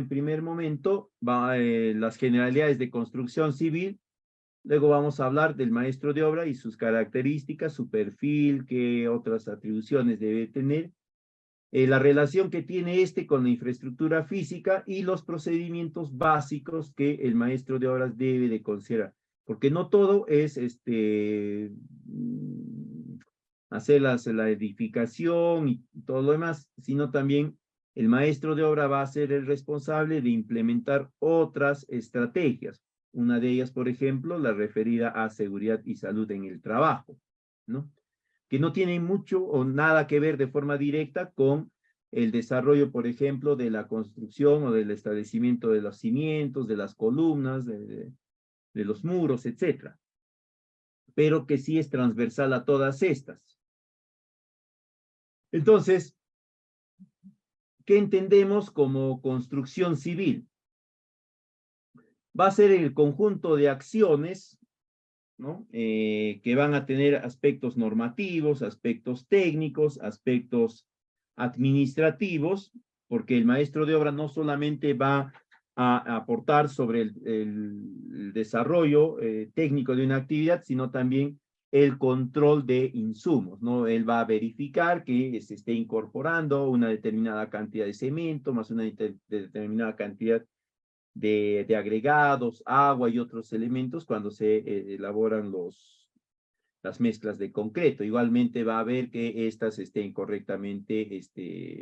en primer momento las generalidades de construcción civil. Luego vamos a hablar del maestro de obra y sus características, su perfil, qué otras atribuciones debe tener, la relación que tiene este con la infraestructura física y los procedimientos básicos que el maestro de obras debe de considerar. Porque no todo es hacer la edificación y todo lo demás, sino también el maestro de obra va a ser el responsable de implementar otras estrategias. Una de ellas, por ejemplo, la referida a seguridad y salud en el trabajo, ¿no? Que no tienen mucho o nada que ver de forma directa con el desarrollo, por ejemplo, de la construcción o del establecimiento de los cimientos, de las columnas, de los muros, etcétera, pero que sí es transversal a todas estas. Entonces, ¿qué entendemos como construcción civil? Va a ser el conjunto de acciones, ¿no? Que van a tener aspectos normativos, aspectos técnicos, aspectos administrativos, porque el maestro de obra no solamente va a aportar sobre el desarrollo técnico de una actividad, sino también el control de insumos, ¿no? Él va a verificar que se esté incorporando una determinada cantidad de cemento, más una determinada cantidad de agregados, agua y otros elementos cuando se elaboran las mezclas de concreto. Igualmente va a ver que éstas estén correctamente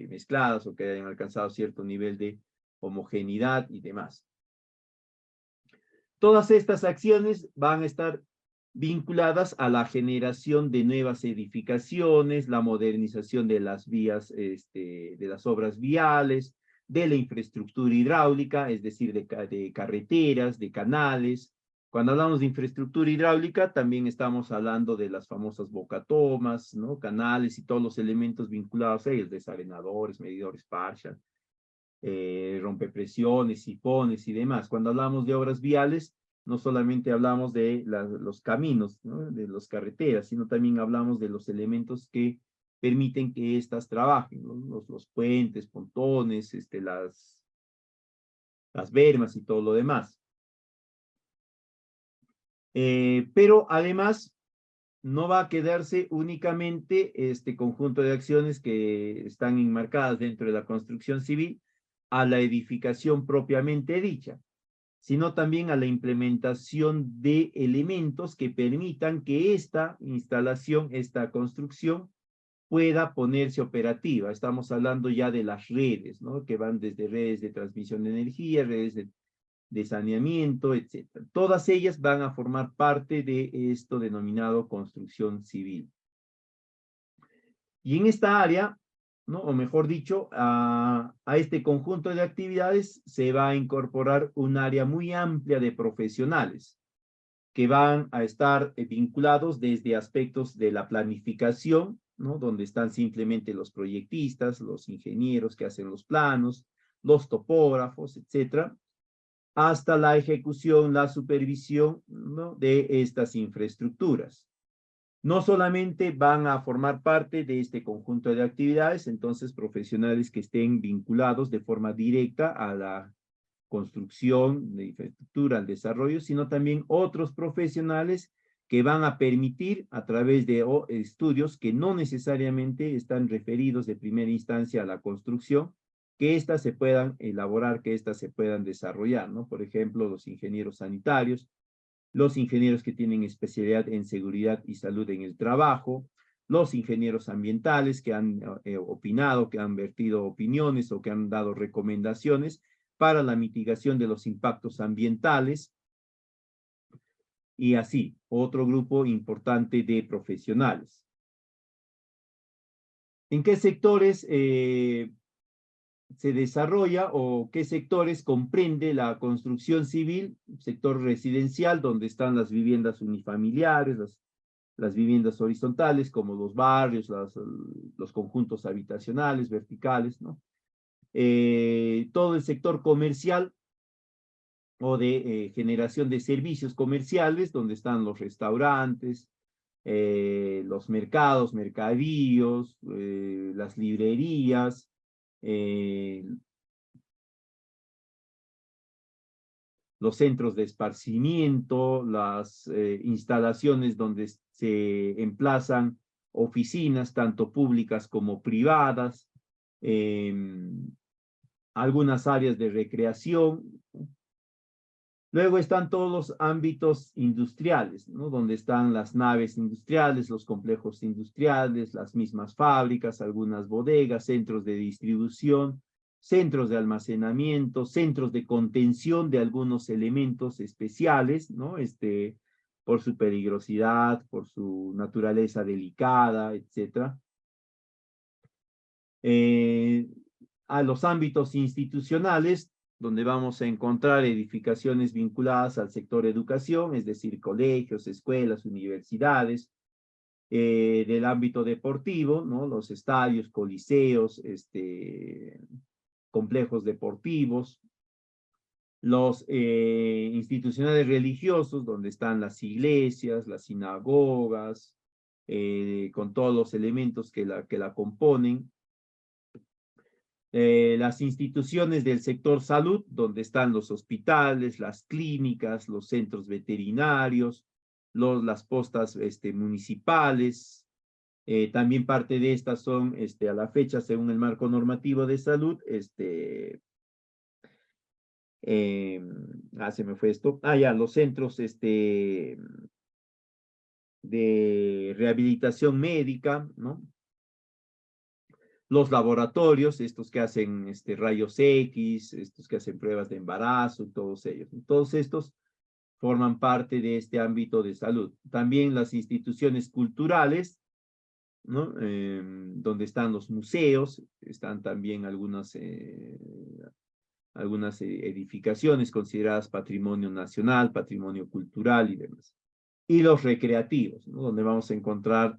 mezcladas o que hayan alcanzado cierto nivel de homogeneidad y demás. Todas estas acciones van a estar vinculadas a la generación de nuevas edificaciones, la modernización de las vías, de las obras viales, de la infraestructura hidráulica, es decir, de carreteras, de canales. Cuando hablamos de infraestructura hidráulica, también estamos hablando de las famosas bocatomas, ¿no? Canales y todos los elementos vinculados a ellos, desarenadores, medidores Parshall, rompepresiones, sifones y demás. Cuando hablamos de obras viales, no solamente hablamos de los caminos, ¿no? De las carreteras, sino también hablamos de los elementos que permiten que éstas trabajen, ¿no? Los puentes, pontones, las bermas y todo lo demás. Pero además, no va a quedarse únicamente este conjunto de acciones que están enmarcadas dentro de la construcción civil a la edificación propiamente dicha, sino también a la implementación de elementos que permitan que esta instalación, esta construcción, pueda ponerse operativa. Estamos hablando ya de las redes, ¿no? Que van desde redes de transmisión de energía, redes de saneamiento, etcétera. Todas ellas van a formar parte de esto denominado construcción civil. Y en esta área, ¿no? O mejor dicho, a este conjunto de actividades se va a incorporar un área muy amplia de profesionales que van a estar vinculados desde aspectos de la planificación, ¿no? Donde están simplemente los proyectistas, los ingenieros que hacen los planos, los topógrafos, etcétera, hasta la ejecución, la supervisión, ¿no? De estas infraestructuras. No solamente van a formar parte de este conjunto de actividades, entonces profesionales que estén vinculados de forma directa a la construcción de infraestructura, al desarrollo, sino también otros profesionales que van a permitir a través de estudios que no necesariamente están referidos de primera instancia a la construcción, que éstas se puedan elaborar, que éstas se puedan desarrollar, ¿no? Por ejemplo, los ingenieros sanitarios, los ingenieros que tienen especialidad en seguridad y salud en el trabajo, los ingenieros ambientales que han opinado, que han vertido opiniones o que han dado recomendaciones para la mitigación de los impactos ambientales, y así, otro grupo importante de profesionales. ¿En qué sectores se desarrolla o qué sectores comprende la construcción civil? Sector residencial, donde están las viviendas unifamiliares, las viviendas horizontales, como los barrios, los conjuntos habitacionales, verticales, ¿no? Todo el sector comercial o de generación de servicios comerciales, donde están los restaurantes, los mercados, mercadillos, las librerías, los centros de esparcimiento, las instalaciones donde se emplazan oficinas, tanto públicas como privadas, algunas áreas de recreación. Luego están todos los ámbitos industriales, ¿no? Donde están las naves industriales, los complejos industriales, las mismas fábricas, algunas bodegas, centros de distribución, centros de almacenamiento, centros de contención de algunos elementos especiales, ¿no? Por su peligrosidad, por su naturaleza delicada, etc. A los ámbitos institucionales, donde vamos a encontrar edificaciones vinculadas al sector educación, es decir, colegios, escuelas, universidades, del ámbito deportivo, ¿no? Los estadios, coliseos, complejos deportivos, los institucionales religiosos, donde están las iglesias, las sinagogas, con todos los elementos que la componen, las instituciones del sector salud, donde están los hospitales, las clínicas, los centros veterinarios, las postas municipales. También parte de estas son, a la fecha, según el marco normativo de salud, se me fue esto. Ya, los centros de rehabilitación médica, ¿no? Los laboratorios, estos que hacen rayos X, estos que hacen pruebas de embarazo, todos ellos. Todos estos forman parte de este ámbito de salud. También las instituciones culturales, ¿no? Donde están los museos, están también algunas edificaciones consideradas patrimonio nacional, patrimonio cultural y demás. Y los recreativos, ¿no? Donde vamos a encontrar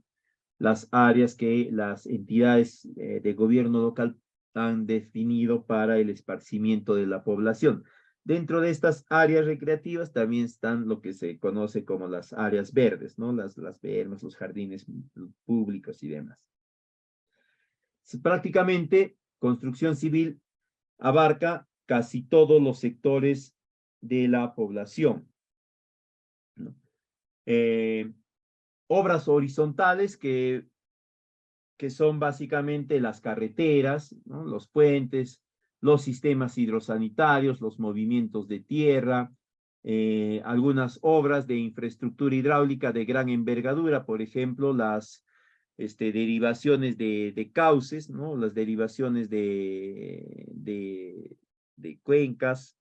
las áreas que las entidades de gobierno local han definido para el esparcimiento de la población. Dentro de estas áreas recreativas también están lo que se conoce como las áreas verdes, ¿no? Las vermas, los jardines públicos y demás. Prácticamente, construcción civil abarca casi todos los sectores de la población, ¿no? Obras horizontales que son básicamente las carreteras, ¿no? Los puentes, los sistemas hidrosanitarios, los movimientos de tierra, algunas obras de infraestructura hidráulica de gran envergadura, por ejemplo, las derivaciones de cauces, ¿no? Las derivaciones de cuencas,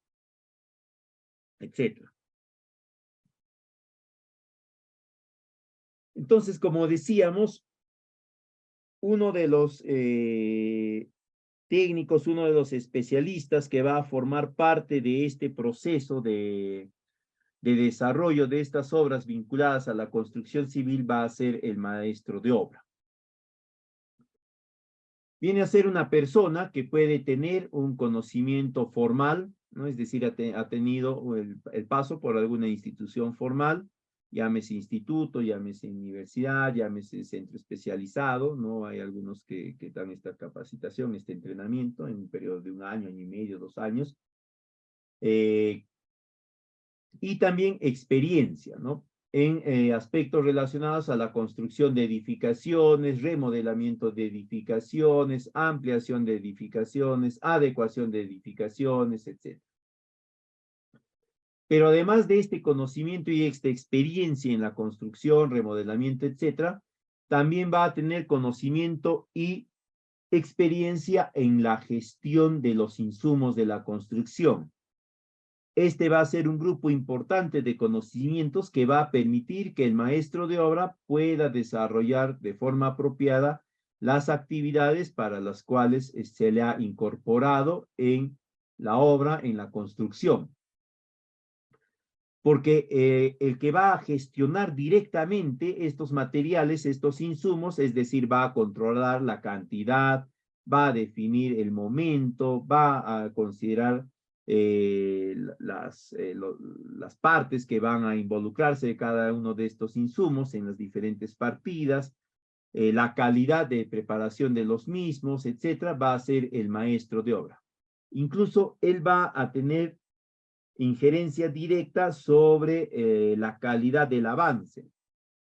etc. Entonces, como decíamos, uno de los técnicos, uno de los especialistas que va a formar parte de este proceso de desarrollo de estas obras vinculadas a la construcción civil va a ser el maestro de obra. Viene a ser una persona que puede tener un conocimiento formal, ¿no? Es decir, ha tenido el paso por alguna institución formal, llámese instituto, llámese universidad, llámese centro especializado, ¿no? Hay algunos que dan esta capacitación, este entrenamiento en un periodo de 1 año, año y medio, 2 años. Y también experiencia, ¿no? En aspectos relacionados a la construcción de edificaciones, remodelamiento de edificaciones, ampliación de edificaciones, adecuación de edificaciones, etc. Pero además de este conocimiento y esta experiencia en la construcción, remodelamiento, etc., también va a tener conocimiento y experiencia en la gestión de los insumos de la construcción. Este va a ser un grupo importante de conocimientos que va a permitir que el maestro de obra pueda desarrollar de forma apropiada las actividades para las cuales se le ha incorporado en la obra, en la construcción. Porque el que va a gestionar directamente estos materiales, estos insumos, es decir, va a controlar la cantidad, va a definir el momento, va a considerar las partes que van a involucrarse de cada uno de estos insumos en las diferentes partidas, la calidad de preparación de los mismos, etcétera, va a ser el maestro de obra. Incluso él va a tener injerencia directa sobre la calidad del avance,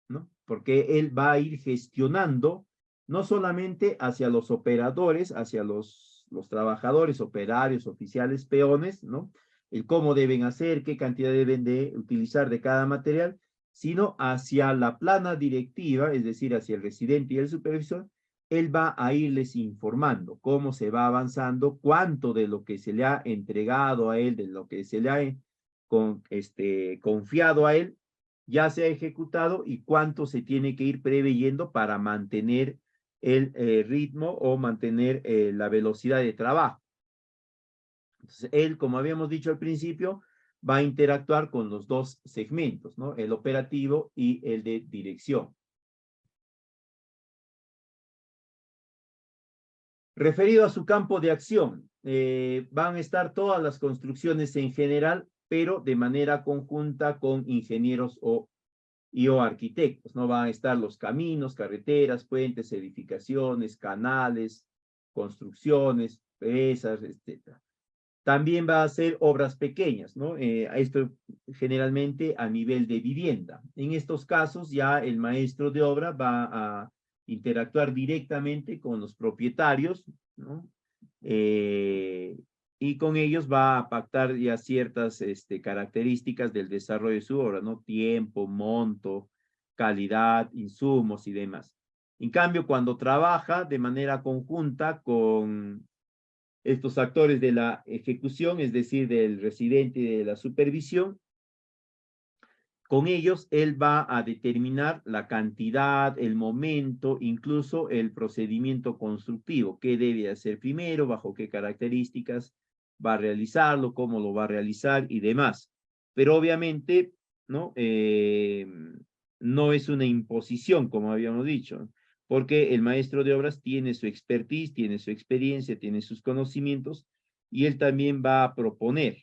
¿no? Porque él va a ir gestionando no solamente hacia los operadores, hacia los trabajadores, operarios, oficiales, peones, ¿no? El cómo deben hacer, qué cantidad deben de utilizar de cada material, sino hacia la plana directiva, es decir, hacia el residente y el supervisor. Él va a irles informando cómo se va avanzando, cuánto de lo que se le ha entregado a él, de lo que se le ha confiado a él, ya se ha ejecutado y cuánto se tiene que ir preveyendo para mantener el ritmo o mantener la velocidad de trabajo. Entonces, él, como habíamos dicho al principio, va a interactuar con los dos segmentos, ¿no? El operativo y el de dirección. Referido a su campo de acción, van a estar todas las construcciones en general, pero de manera conjunta con ingenieros o arquitectos, ¿no? Van a estar los caminos, carreteras, puentes, edificaciones, canales, construcciones, presas, etc. También va a hacer obras pequeñas, ¿no? Esto generalmente a nivel de vivienda. En estos casos ya el maestro de obra va a interactuar directamente con los propietarios, ¿no? Y con ellos va a pactar ya ciertas características del desarrollo de su obra, ¿no? Tiempo, monto, calidad, insumos y demás. En cambio, cuando trabaja de manera conjunta con estos actores de la ejecución, es decir, del residente y de la supervisión, con ellos él va a determinar la cantidad, el momento, incluso el procedimiento constructivo, qué debe hacer primero, bajo qué características va a realizarlo, cómo lo va a realizar y demás. Pero obviamente, ¿no? No es una imposición, como habíamos dicho, porque el maestro de obras tiene su expertise, tiene su experiencia, tiene sus conocimientos, y él también va a proponer.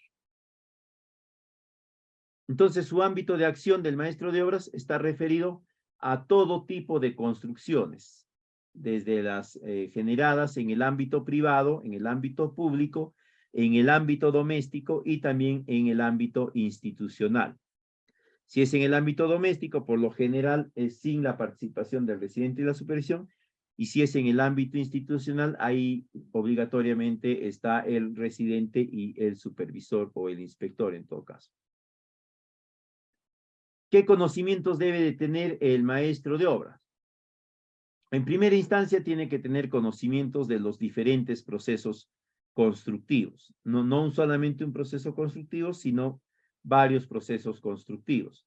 Entonces, su ámbito de acción del maestro de obras está referido a todo tipo de construcciones, desde las generadas en el ámbito privado, en el ámbito público, en el ámbito doméstico y también en el ámbito institucional. Si es en el ámbito doméstico, por lo general es sin la participación del residente y la supervisión, y si es en el ámbito institucional, ahí obligatoriamente está el residente y el supervisor o el inspector en todo caso. ¿Qué conocimientos debe de tener el maestro de obras? En primera instancia, tiene que tener conocimientos de los diferentes procesos constructivos. No solamente un proceso constructivo, sino varios procesos constructivos.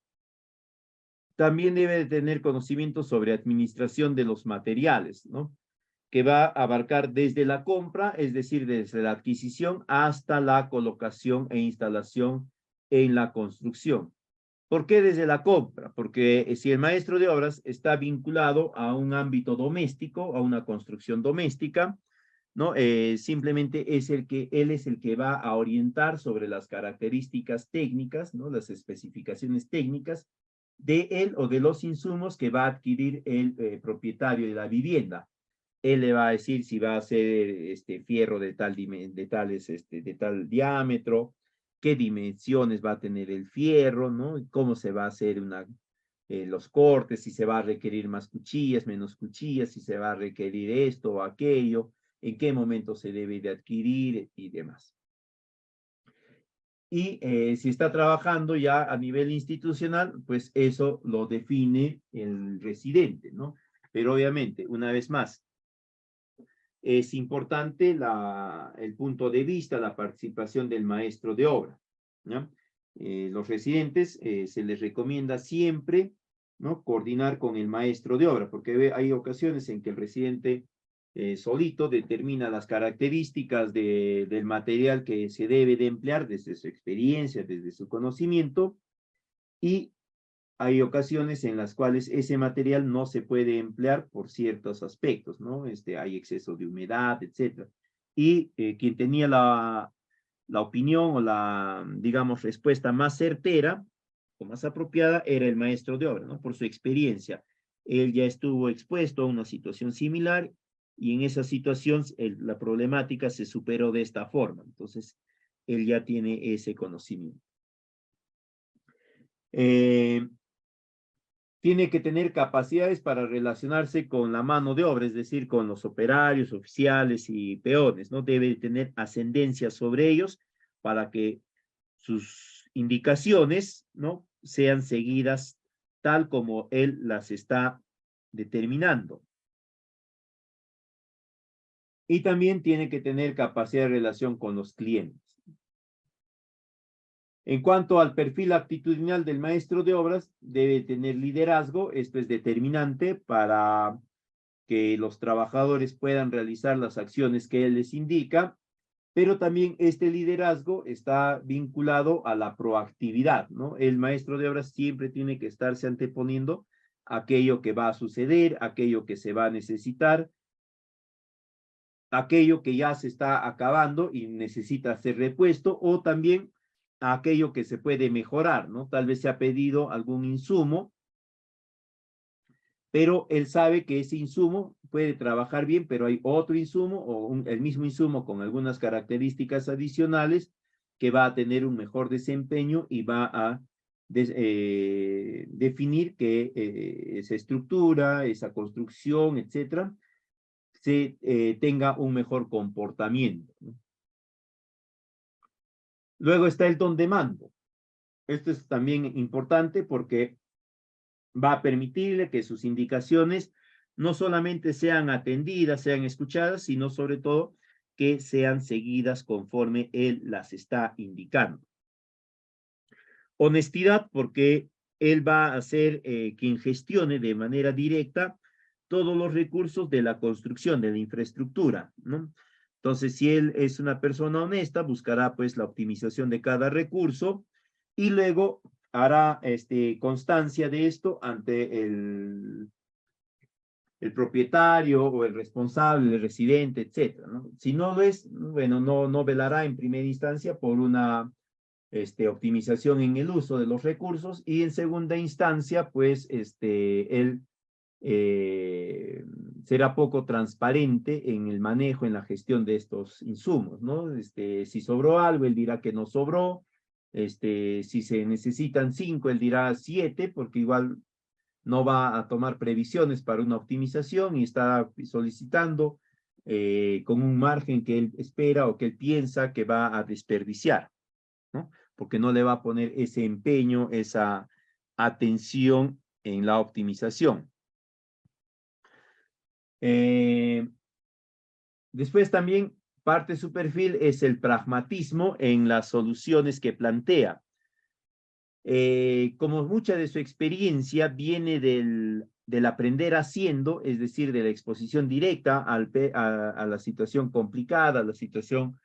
También debe de tener conocimientos sobre administración de los materiales, ¿no? Que va a abarcar desde la compra, es decir, desde la adquisición, hasta la colocación e instalación en la construcción. ¿Por qué desde la compra? Porque si el maestro de obras está vinculado a un ámbito doméstico, a una construcción doméstica, ¿no? Simplemente él es el que va a orientar sobre las características técnicas, ¿no? Las especificaciones técnicas de él o de los insumos que va a adquirir el propietario de la vivienda. Él le va a decir si va a ser fierro de tal diámetro, qué dimensiones va a tener el fierro, ¿no? Y cómo se va a hacer los cortes, si se va a requerir más cuchillas, menos cuchillas, si se va a requerir esto o aquello, en qué momento se debe de adquirir y demás. Y si está trabajando ya a nivel institucional, pues eso lo define el residente, ¿no? Pero obviamente, una vez más, es importante el punto de vista, la participación del maestro de obra, ¿no? Los residentes se les recomienda siempre, ¿no? Coordinar con el maestro de obra, porque hay ocasiones en que el residente solito determina las características del material que se debe de emplear desde su experiencia, desde su conocimiento, y hay ocasiones en las cuales ese material no se puede emplear por ciertos aspectos, ¿no? Hay exceso de humedad, etc. Y quien tenía la opinión o la, digamos, respuesta más certera o más apropiada era el maestro de obra, ¿no? Por su experiencia. Él ya estuvo expuesto a una situación similar y en esa situación la problemática se superó de esta forma. Entonces, él ya tiene ese conocimiento. Tiene que tener capacidades para relacionarse con la mano de obra, es decir, con los operarios, oficiales y peones, ¿no? Debe tener ascendencia sobre ellos para que sus indicaciones, ¿no?, sean seguidas tal como él las está determinando. Y también tiene que tener capacidad de relación con los clientes. En cuanto al perfil actitudinal del maestro de obras, debe tener liderazgo. Esto es determinante para que los trabajadores puedan realizar las acciones que él les indica, pero también este liderazgo está vinculado a la proactividad, ¿no? El maestro de obras siempre tiene que estarse anteponiendo aquello que va a suceder, aquello que se va a necesitar, aquello que ya se está acabando y necesita ser repuesto, o también aquello que se puede mejorar, ¿no? Tal vez se ha pedido algún insumo, pero él sabe que ese insumo puede trabajar bien, pero hay otro insumo o el mismo insumo con algunas características adicionales que va a tener un mejor desempeño y va a definir que esa estructura, esa construcción, etcétera, se tenga un mejor comportamiento, ¿no? Luego está el don de mando. Esto es también importante porque va a permitirle que sus indicaciones no solamente sean atendidas, sean escuchadas, sino sobre todo que sean seguidas conforme él las está indicando. Honestidad, porque él va a ser quien gestione de manera directa todos los recursos de la construcción, de la infraestructura, ¿no? Entonces, si él es una persona honesta, buscará pues la optimización de cada recurso y luego hará constancia de esto ante el propietario o el responsable, el residente, etcétera, ¿no? Si no lo es, bueno, no velará en primera instancia por una optimización en el uso de los recursos y en segunda instancia, pues, él será poco transparente en el manejo, en la gestión de estos insumos, ¿no? Si sobró algo, él dirá que no sobró. Si se necesitan 5, él dirá 7, porque igual no va a tomar previsiones para una optimización y está solicitando con un margen que él espera o que él piensa que va a desperdiciar, ¿no? Porque no le va a poner ese empeño, esa atención en la optimización. Después también parte de su perfil es el pragmatismo en las soluciones que plantea. Como mucha de su experiencia viene del aprender haciendo, es decir, de la exposición directa a la situación complicada, a la situación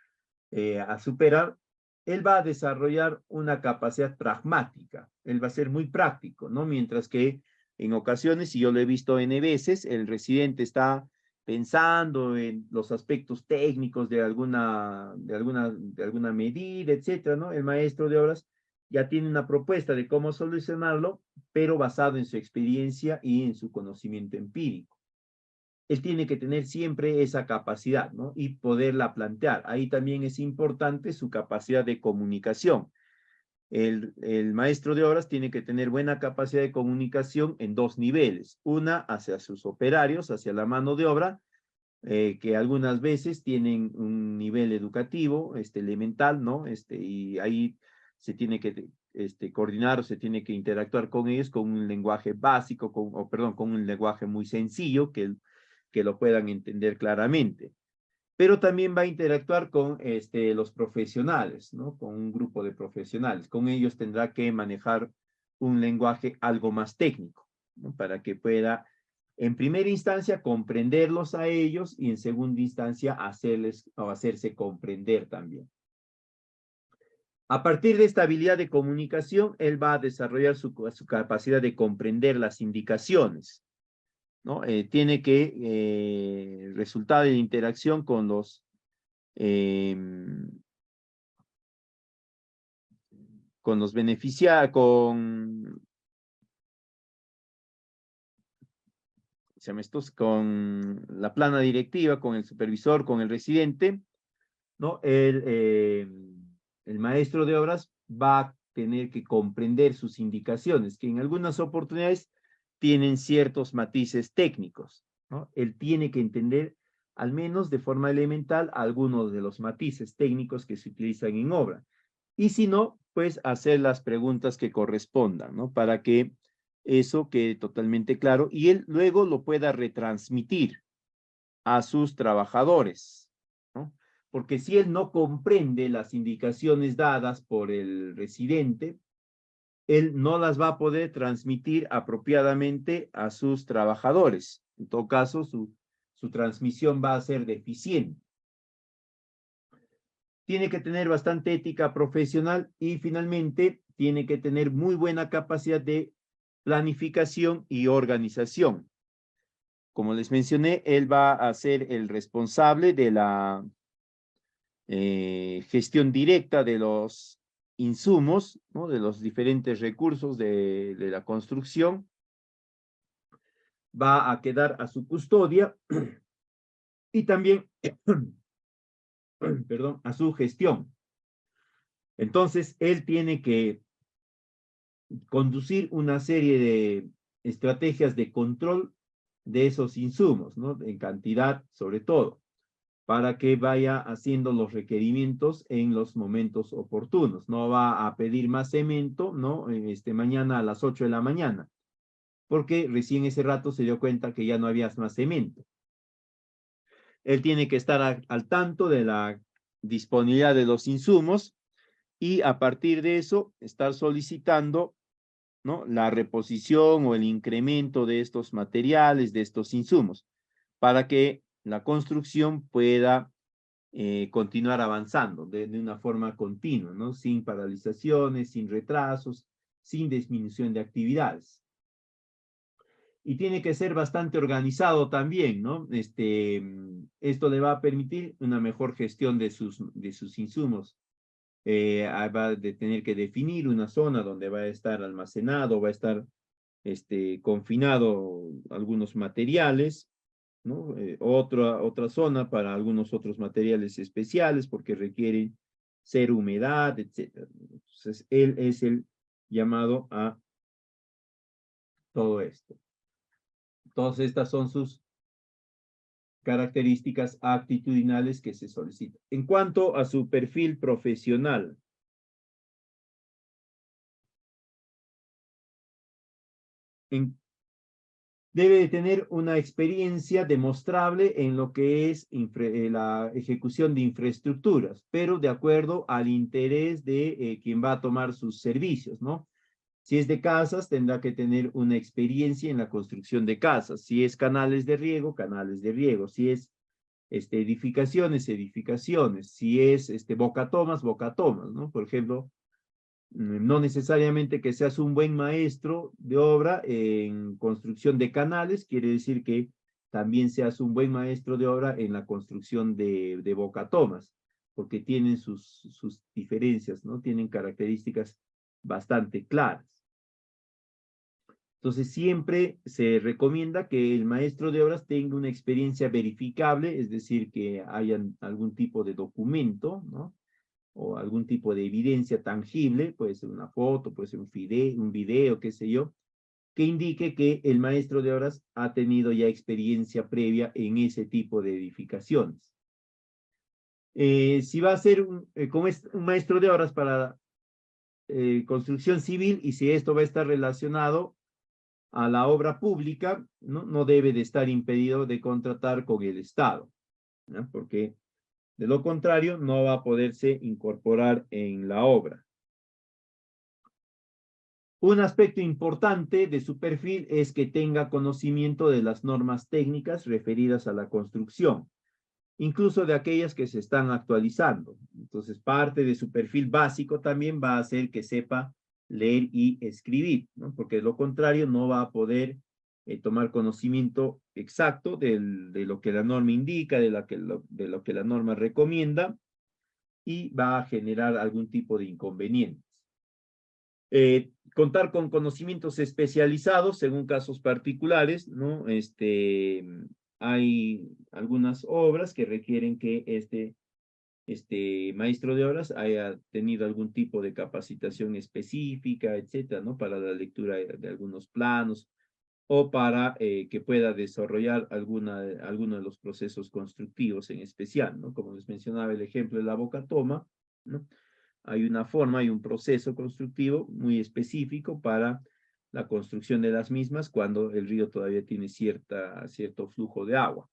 a superar, él va a desarrollar una capacidad pragmática, él va a ser muy práctico, ¿no? Mientras que en ocasiones, y yo lo he visto N veces, el residente está pensando en los aspectos técnicos de alguna medida, etcétera, ¿no? El maestro de obras ya tiene una propuesta de cómo solucionarlo, pero basado en su experiencia y en su conocimiento empírico. Él tiene que tener siempre esa capacidad, ¿no? Y poderla plantear. Ahí también es importante su capacidad de comunicación. El maestro de obras tiene que tener buena capacidad de comunicación en dos niveles. Una, hacia sus operarios, hacia la mano de obra, que algunas veces tienen un nivel educativo elemental, ¿no? Y ahí se tiene que coordinar o se tiene que interactuar con ellos con un lenguaje básico, con un lenguaje muy sencillo que lo puedan entender claramente. Pero también va a interactuar con los profesionales, ¿no? Con un grupo de profesionales. Con ellos tendrá que manejar un lenguaje algo más técnico, ¿no? Para que pueda, en primera instancia, comprenderlos a ellos y en segunda instancia, hacerles o hacerse comprender también. A partir de esta habilidad de comunicación, él va a desarrollar su capacidad de comprender las indicaciones, ¿no? Tiene que resultar de interacción con los beneficiarios, con la plana directiva, con el supervisor, con el residente, ¿no? El maestro de obras va tener que comprender sus indicaciones, que en algunas oportunidades tienen ciertos matices técnicos, ¿no? Él tiene que entender, al menos de forma elemental, algunos de los matices técnicos que se utilizan en obra. Y si no, pues hacer las preguntas que correspondan, ¿no? Para que eso quede totalmente claro y él luego lo pueda retransmitir a sus trabajadores, ¿no? Porque si él no comprende las indicaciones dadas por el residente, él no las va a poder transmitir apropiadamente a sus trabajadores. En todo caso, su transmisión va a ser deficiente. Tiene que tener bastante ética profesional y finalmente tiene que tener muy buena capacidad de planificación y organización. Como les mencioné, él va a ser el responsable de la gestión directa de los insumos, ¿no? De los diferentes recursos de la construcción. Va a quedar a su custodia y también, perdón, a su gestión. Entonces, él tiene que conducir una serie de estrategias de control de esos insumos, ¿no? En cantidad, sobre todo, para que vaya haciendo los requerimientos en los momentos oportunos. No va a pedir más cemento, ¿no? Mañana a las 8 de la mañana, porque recién ese rato se dio cuenta que ya no había más cemento. Él tiene que estar al tanto de la disponibilidad de los insumos y a partir de eso estar solicitando, ¿no? La reposición o el incremento de estos materiales, de estos insumos, para que la construcción pueda continuar avanzando de una forma continua, ¿no? Sin paralizaciones, sin retrasos, sin disminución de actividades. Y tiene que ser bastante organizado también, ¿no? Esto le va a permitir una mejor gestión de sus insumos. Va a tener que definir una zona donde va a estar almacenado, va a estar confinado algunos materiales, ¿no? Otra zona para algunos otros materiales especiales porque requieren ser humedad, etc. Entonces, él es el llamado a todo esto. Todas estas son sus características actitudinales que se solicitan. En cuanto a su perfil profesional, debe de tener una experiencia demostrable en lo que es la ejecución de infraestructuras, pero de acuerdo al interés de quien va a tomar sus servicios, ¿no? Si es de casas, tendrá que tener una experiencia en la construcción de casas. Si es canales de riego, canales de riego. Si es edificaciones, edificaciones. Si es bocatomas, bocatomas, ¿no? Por ejemplo, no necesariamente que seas un buen maestro de obra en construcción de canales, quiere decir que también seas un buen maestro de obra en la construcción de bocatomas, porque tienen sus diferencias, ¿no? Tienen características bastante claras. Entonces, siempre se recomienda que el maestro de obras tenga una experiencia verificable, es decir, que haya algún tipo de documento, ¿no? O algún tipo de evidencia tangible, puede ser una foto, puede ser un video, qué sé yo, que indique que el maestro de obras ha tenido ya experiencia previa en ese tipo de edificaciones. Si va a ser como es un maestro de obras para construcción civil y si esto va a estar relacionado a la obra pública, no debe de estar impedido de contratar con el Estado, ¿no? Porque de lo contrario no va a poderse incorporar en la obra. Un aspecto importante de su perfil es que tenga conocimiento de las normas técnicas referidas a la construcción, incluso de aquellas que se están actualizando. Entonces, parte de su perfil básico también va a ser que sepa leer y escribir, ¿no? Porque de lo contrario no va a poder tomar conocimiento exacto de lo que la norma indica, de lo que la norma recomienda, y va a generar algún tipo de inconvenientes. Contar con conocimientos especializados según casos particulares, ¿no? Hay algunas obras que requieren que maestro de obras haya tenido algún tipo de capacitación específica, etcétera, ¿no? Para la lectura de algunos planos o para que pueda desarrollar alguno de los procesos constructivos en especial, ¿no? Como les mencionaba el ejemplo de la boca toma, ¿no? Hay una forma, hay un proceso constructivo muy específico para la construcción de las mismas cuando el río todavía tiene cierto flujo de agua.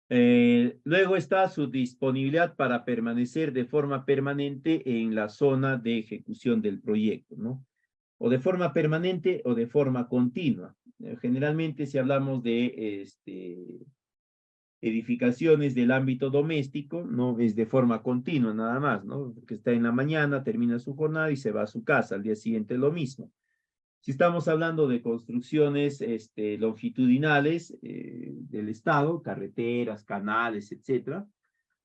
Luego está su disponibilidad para permanecer de forma permanente en la zona de ejecución del proyecto, ¿no? O de forma permanente o de forma continua. Generalmente si hablamos de edificaciones del ámbito doméstico, no es de forma continua nada más, ¿no? Que está en la mañana, termina su jornada y se va a su casa, al día siguiente lo mismo. Si estamos hablando de construcciones longitudinales del Estado, carreteras, canales, etcétera,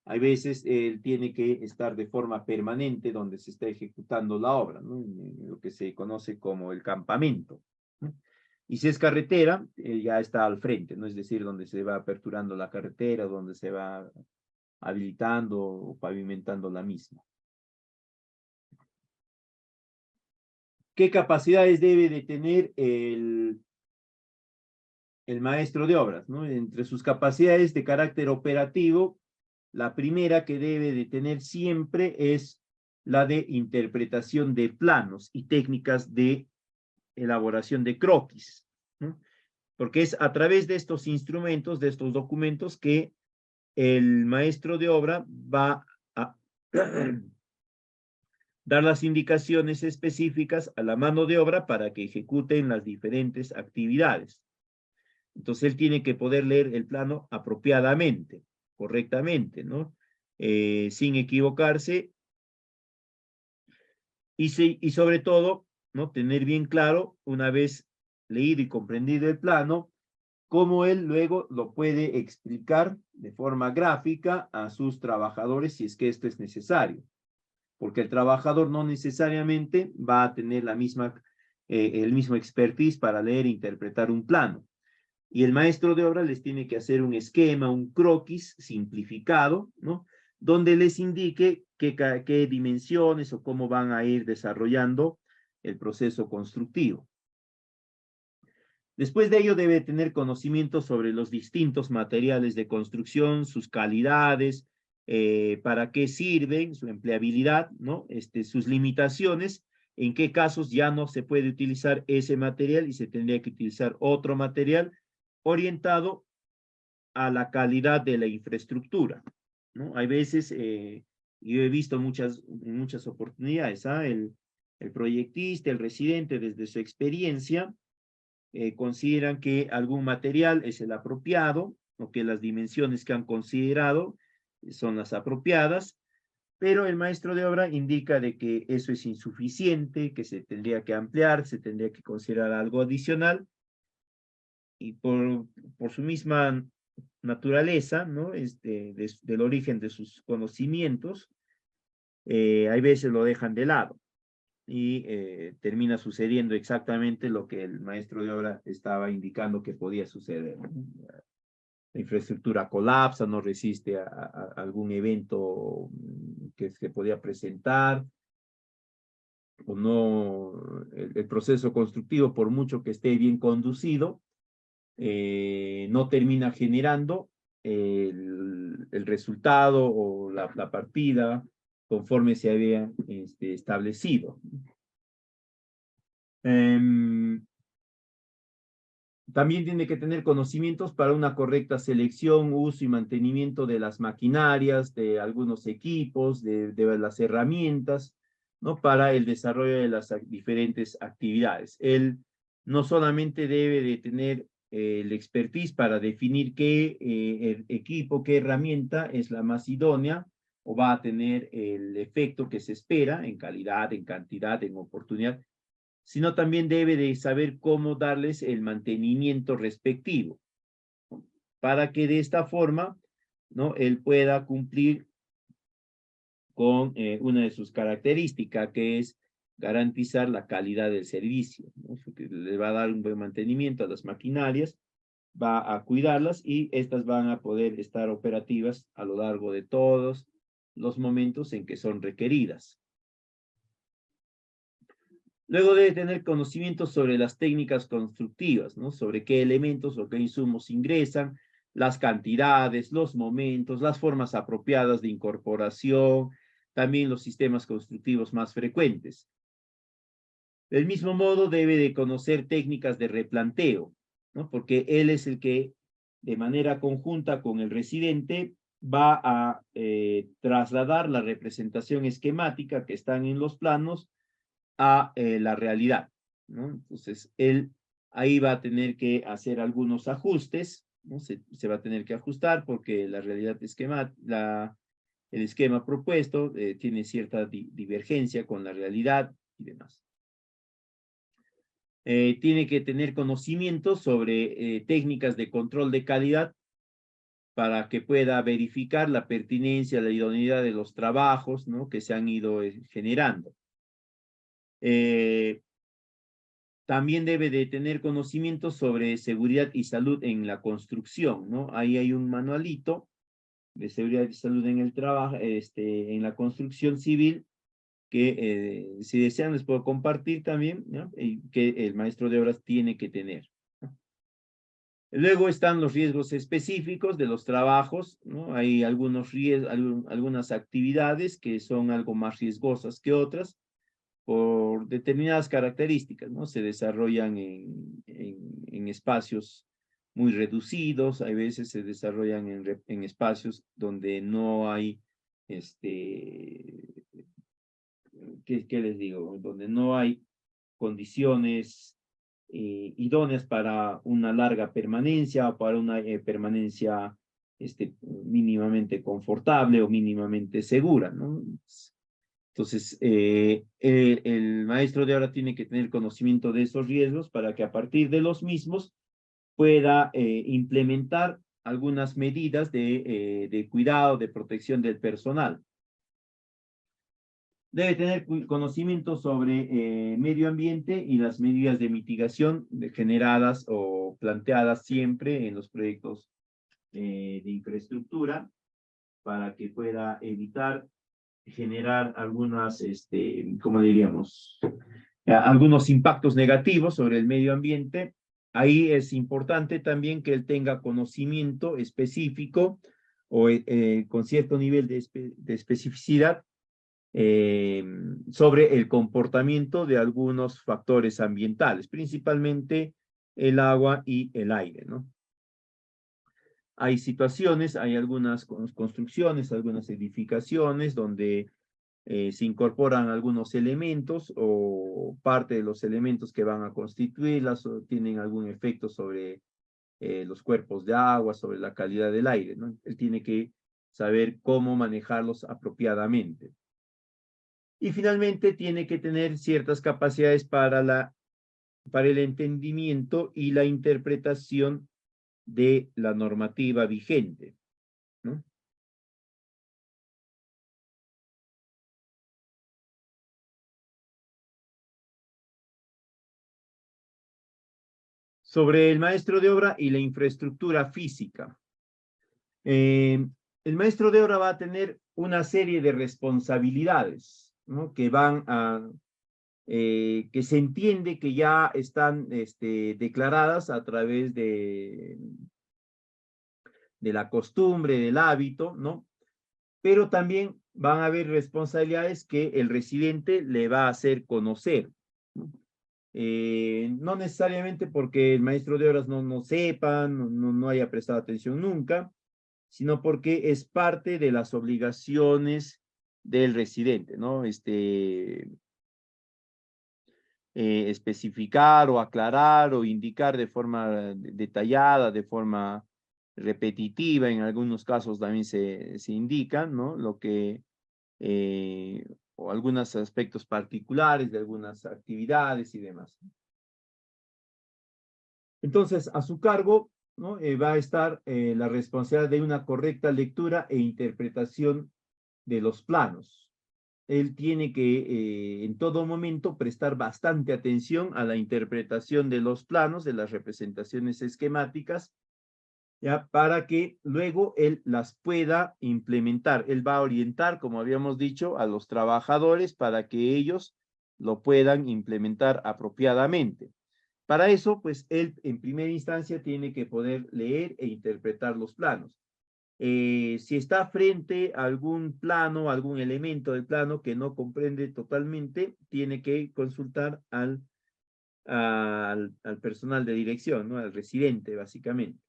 hay veces él tiene que estar de forma permanente donde se está ejecutando la obra, ¿no? En lo que se conoce como el campamento, ¿no? Y si es carretera, ya está al frente, ¿no? Es decir, donde se va aperturando la carretera, donde se va habilitando o pavimentando la misma. ¿Qué capacidades debe de tener el maestro de obras, ¿no? Entre sus capacidades de carácter operativo, la primera que debe de tener siempre es la de interpretación de planos y técnicas de elaboración de croquis, ¿no? Porque es a través de estos instrumentos, de estos documentos, que el maestro de obra va a dar las indicaciones específicas a la mano de obra para que ejecuten las diferentes actividades. Entonces él tiene que poder leer el plano apropiadamente, correctamente, ¿no? Sin equivocarse y sobre todo, ¿no? Tener bien claro, una vez leído y comprendido el plano, cómo él luego lo puede explicar de forma gráfica a sus trabajadores si es que esto es necesario. Porque el trabajador no necesariamente va a tener el mismo expertise para leer e interpretar un plano. Y el maestro de obra les tiene que hacer un esquema, un croquis simplificado, ¿no? Donde les indique qué dimensiones o cómo van a ir desarrollando el proceso constructivo. Después de ello debe tener conocimiento sobre los distintos materiales de construcción, sus calidades, para qué sirven, su empleabilidad, ¿no? Sus limitaciones, en qué casos ya no se puede utilizar ese material y se tendría que utilizar otro material orientado a la calidad de la infraestructura, ¿no? Hay veces, yo he visto muchas oportunidades, ¿ah? El proyectista, el residente, desde su experiencia, consideran que algún material es el apropiado o que las dimensiones que han considerado son las apropiadas, pero el maestro de obra indica de que eso es insuficiente, que se tendría que ampliar, se tendría que considerar algo adicional, y por su misma naturaleza, ¿no? Del origen de sus conocimientos, hay veces lo dejan de lado y termina sucediendo exactamente lo que el maestro de obra estaba indicando que podía suceder, ¿no? La infraestructura colapsa, no resiste a algún evento que se podía presentar, o no, el proceso constructivo, por mucho que esté bien conducido, no termina generando el resultado o la partida conforme se había establecido. También tiene que tener conocimientos para una correcta selección, uso y mantenimiento de las maquinarias, de algunos equipos, de las herramientas, ¿no? Para el desarrollo de las diferentes actividades. Él no solamente debe de tener el expertise para definir qué equipo, qué herramienta es la más idónea o va a tener el efecto que se espera en calidad, en cantidad, en oportunidad, sino también debe de saber cómo darles el mantenimiento respectivo, ¿no? Para que de esta forma, ¿no? Él pueda cumplir con una de sus características, que es garantizar la calidad del servicio, ¿no? Le va a dar un buen mantenimiento a las maquinarias va a cuidarlas y estas van a poder estar operativas a lo largo de todos los momentos en que son requeridas. Luego debe tener conocimiento sobre las técnicas constructivas, ¿no? Sobre qué elementos o qué insumos ingresan, las cantidades, los momentos, las formas apropiadas de incorporación, también los sistemas constructivos más frecuentes. Del mismo modo, debe de conocer técnicas de replanteo, ¿no? Porque él es el que, de manera conjunta con el residente, va a trasladar la representación esquemática que están en los planos a la realidad, ¿no? Entonces, él ahí va a tener que hacer algunos ajustes, ¿no? Se va a tener que ajustar porque la realidad el esquema propuesto tiene cierta divergencia con la realidad y demás. Tiene que tener conocimiento sobre técnicas de control de calidad para que pueda verificar la pertinencia, la idoneidad de los trabajos, ¿no? Que se han ido generando. También debe de tener conocimiento sobre seguridad y salud en la construcción, ¿no? Ahí hay un manualito de seguridad y salud en el trabajo, en la construcción civil, que si desean les puedo compartir también, ¿no? Y que el maestro de obras tiene que tener, ¿no? Luego están los riesgos específicos de los trabajos, ¿no? Hay algunos riesgos, algunas actividades que son algo más riesgosas que otras, por determinadas características, ¿no? Se desarrollan en espacios muy reducidos, hay veces se desarrollan en espacios donde no hay, ¿qué les digo? Donde no hay condiciones idóneas para una larga permanencia o para una permanencia mínimamente confortable o mínimamente segura, ¿no? Entonces, el maestro de ahora tiene que tener conocimiento de esos riesgos para que a partir de los mismos pueda implementar algunas medidas de cuidado, de protección del personal. Debe tener conocimiento sobre medio ambiente y las medidas de mitigación generadas o planteadas siempre en los proyectos de infraestructura para que pueda evitar generar algunas, ¿cómo diríamos? Algunos impactos negativos sobre el medio ambiente. Ahí es importante también que él tenga conocimiento específico o con cierto nivel de especificidad sobre el comportamiento de algunos factores ambientales, principalmente el agua y el aire, ¿no? Hay situaciones, hay algunas construcciones, algunas edificaciones donde se incorporan algunos elementos o parte de los elementos que van a constituirlas o tienen algún efecto sobre los cuerpos de agua, sobre la calidad del aire, ¿no? Él tiene que saber cómo manejarlos apropiadamente. Y finalmente tiene que tener ciertas capacidades para el entendimiento y la interpretación de la normativa vigente, ¿no? Sobre el maestro de obra y la infraestructura física. El maestro de obra va a tener una serie de responsabilidades, ¿no? Que van a, que se entiende que ya están declaradas a través de la costumbre, del hábito, ¿no? Pero también van a haber responsabilidades que el residente le va a hacer conocer, ¿no? No necesariamente porque el maestro de obras no sepa, no haya prestado atención nunca, sino porque es parte de las obligaciones del residente, ¿no? Especificar o aclarar o indicar de forma detallada, de forma repetitiva, en algunos casos también se indican, ¿no? Lo que, o algunos aspectos particulares de algunas actividades y demás. Entonces, a su cargo, ¿no? Va a estar la responsabilidad de una correcta lectura e interpretación de los planos. Él tiene que en todo momento prestar bastante atención a la interpretación de los planos, de las representaciones esquemáticas, ¿ya? Para que luego él las pueda implementar. Él va a orientar, como habíamos dicho, a los trabajadores para que ellos lo puedan implementar apropiadamente. Para eso, pues él en primera instancia tiene que poder leer e interpretar los planos. Si está frente a algún plano, algún elemento del plano que no comprende totalmente, tiene que consultar al personal de dirección, ¿no? Al residente, básicamente.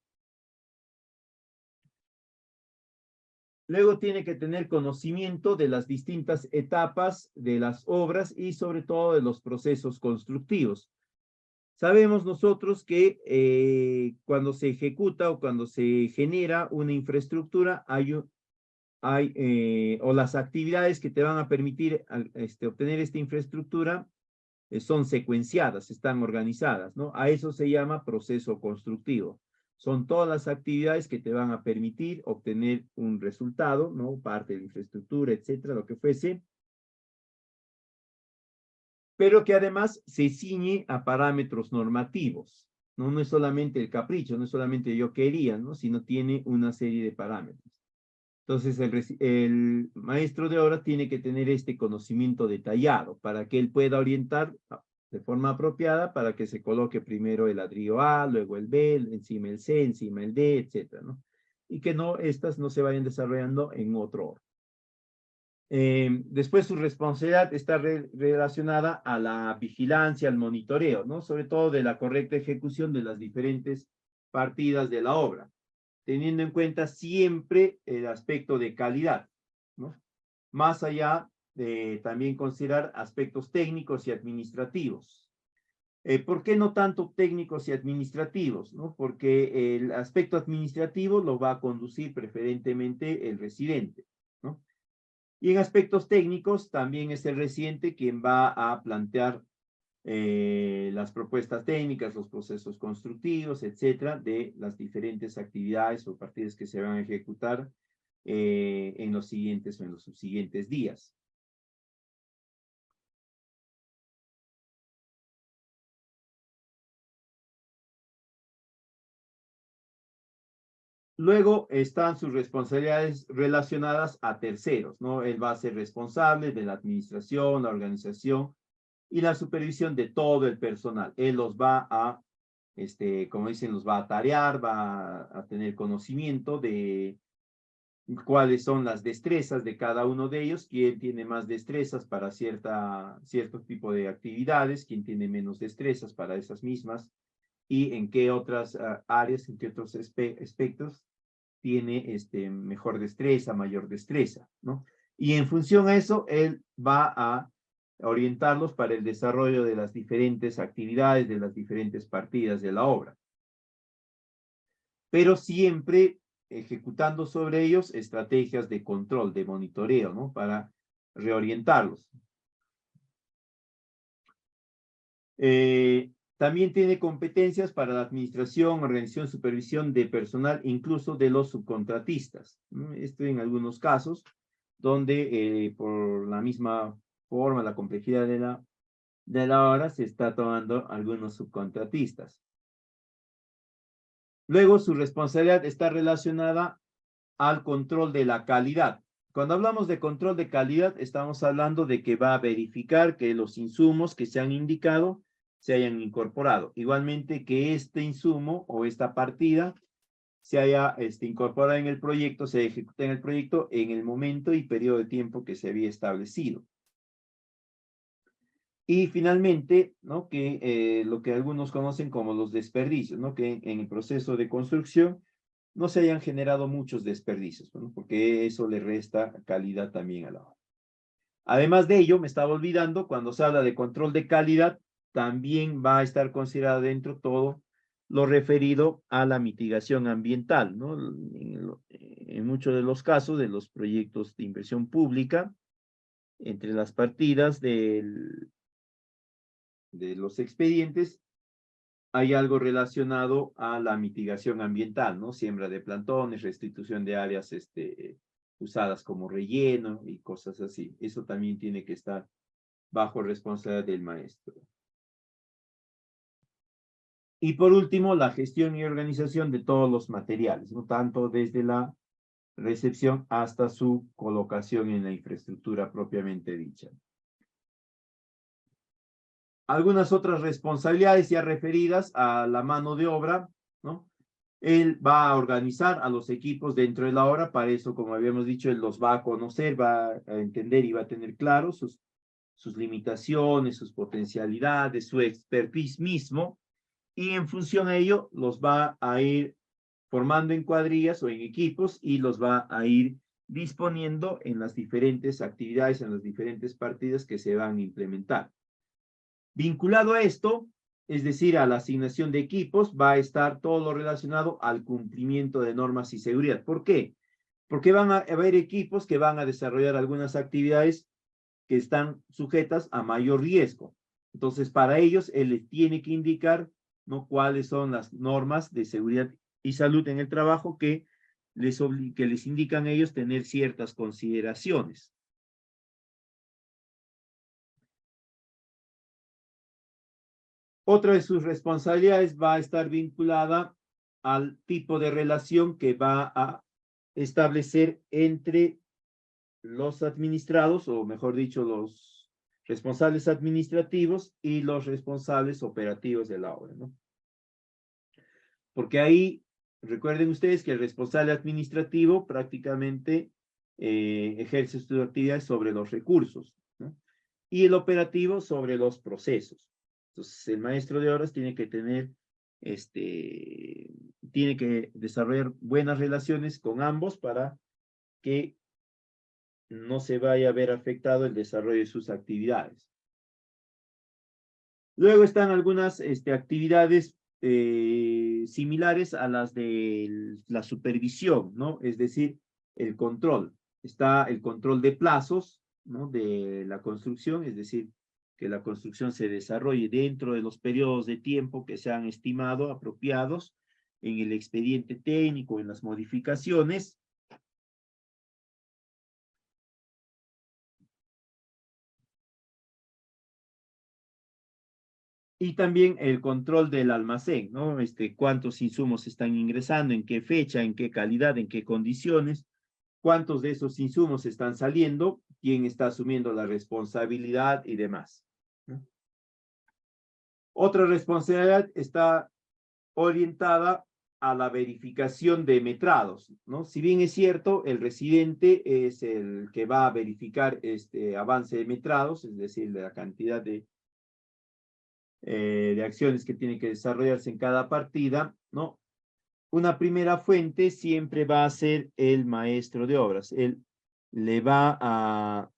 Luego tiene que tener conocimiento de las distintas etapas de las obras y sobre todo de los procesos constructivos. Sabemos nosotros que cuando se ejecuta o cuando se genera una infraestructura, o las actividades que te van a permitir obtener esta infraestructura son secuenciadas, están organizadas, ¿no? A eso se llama proceso constructivo. Son todas las actividades que te van a permitir obtener un resultado, ¿no? Parte de la infraestructura, etcétera, lo que fuese, pero que además se ciñe a parámetros normativos, ¿no? No es solamente el capricho, no es solamente yo quería, ¿no? Sino tiene una serie de parámetros. Entonces, el maestro de obra tiene que tener este conocimiento detallado para que él pueda orientar de forma apropiada para que se coloque primero el ladrillo A, luego el B, encima el C, encima el D, etcétera, ¿no? Y que estas no se vayan desarrollando en otro orden. Después su responsabilidad está relacionada a la vigilancia, al monitoreo, ¿no? Sobre todo de la correcta ejecución de las diferentes partidas de la obra, teniendo en cuenta siempre el aspecto de calidad, ¿no? Más allá de también considerar aspectos técnicos y administrativos. ¿Por qué no tanto técnicos y administrativos? ¿No? Porque el aspecto administrativo lo va a conducir preferentemente el residente, ¿no? Y en aspectos técnicos también es el residente quien va a plantear las propuestas técnicas, los procesos constructivos, etcétera, de las diferentes actividades o partidas que se van a ejecutar en los siguientes o en los subsiguientes días. Luego están sus responsabilidades relacionadas a terceros, ¿no? Él va a ser responsable de la administración, la organización y la supervisión de todo el personal. Él los va a, como dicen, los va a tarear, va a tener conocimiento de cuáles son las destrezas de cada uno de ellos, quién tiene más destrezas para cierto tipo de actividades, quién tiene menos destrezas para esas mismas, y en qué otras áreas, en qué otros aspectos tiene mejor destreza, mayor destreza, ¿no? Y en función a eso, él va a orientarlos para el desarrollo de las diferentes actividades, de las diferentes partidas de la obra. Pero siempre ejecutando sobre ellos estrategias de control, de monitoreo, ¿no? Para reorientarlos. También tiene competencias para la administración, organización, supervisión de personal, incluso de los subcontratistas, ¿no? Esto en algunos casos, donde por la misma forma, la complejidad de la obra, se está tomando algunos subcontratistas. Luego, su responsabilidad está relacionada al control de la calidad. Cuando hablamos de control de calidad, estamos hablando de que va a verificar que los insumos que se han indicado se hayan incorporado. Igualmente que este insumo o esta partida se haya incorporado en el proyecto, se ejecute en el proyecto en el momento y periodo de tiempo que se había establecido. Y finalmente, ¿no? Que lo que algunos conocen como los desperdicios, ¿no? Que en el proceso de construcción no se hayan generado muchos desperdicios, ¿no? Porque eso le resta calidad también a la obra. Además de ello, me estaba olvidando, cuando se habla de control de calidad, también va a estar considerado dentro todo lo referido a la mitigación ambiental, ¿no? En muchos de los casos de los proyectos de inversión pública, entre las partidas de los expedientes, hay algo relacionado a la mitigación ambiental, ¿no? Siembra de plantones, restitución de áreas usadas como relleno y cosas así. Eso también tiene que estar bajo responsabilidad del maestro. Y por último, la gestión y organización de todos los materiales, ¿no? Tanto desde la recepción hasta su colocación en la infraestructura propiamente dicha. Algunas otras responsabilidades ya referidas a la mano de obra, ¿no? Él va a organizar a los equipos dentro de la obra, para eso, como habíamos dicho, él los va a conocer, va a entender y va a tener claro sus limitaciones, sus potencialidades, su expertise mismo, y en función a ello los va a ir formando en cuadrillas o en equipos y los va a ir disponiendo en las diferentes actividades, en las diferentes partidas que se van a implementar. Vinculado a esto, es decir, a la asignación de equipos, va a estar todo lo relacionado al cumplimiento de normas y seguridad. ¿Por qué? Porque van a haber equipos que van a desarrollar algunas actividades que están sujetas a mayor riesgo. Entonces, para ellos, él les tiene que indicar, ¿no?, cuáles son las normas de seguridad y salud en el trabajo que les indican a ellos tener ciertas consideraciones. Otra de sus responsabilidades va a estar vinculada al tipo de relación que va a establecer entre los administrados, o mejor dicho, los responsables administrativos y los responsables operativos de la obra, ¿no? Porque ahí, recuerden ustedes que el responsable administrativo prácticamente ejerce sus actividades sobre los recursos, ¿no? Y el operativo sobre los procesos. Entonces, el maestro de obras tiene que tener, tiene que desarrollar buenas relaciones con ambos para que no se vaya a ver afectado el desarrollo de sus actividades. Luego están algunas actividades similares a las de la supervisión, ¿no? Es decir, el control. Está el control de plazos, ¿no?, de la construcción, es decir, que la construcción se desarrolle dentro de los periodos de tiempo que se han estimado apropiados en el expediente técnico, en las modificaciones. Y también el control del almacén, ¿no? Cuántos insumos están ingresando, en qué fecha, en qué calidad, en qué condiciones, cuántos de esos insumos están saliendo, quién está asumiendo la responsabilidad y demás, ¿no? Otra responsabilidad está orientada a la verificación de metrados, ¿no? Si bien es cierto, el residente es el que va a verificar este avance de metrados, es decir, de la cantidad de acciones que tienen que desarrollarse en cada partida, ¿no? Una primera fuente siempre va a ser el maestro de obras. Él le va a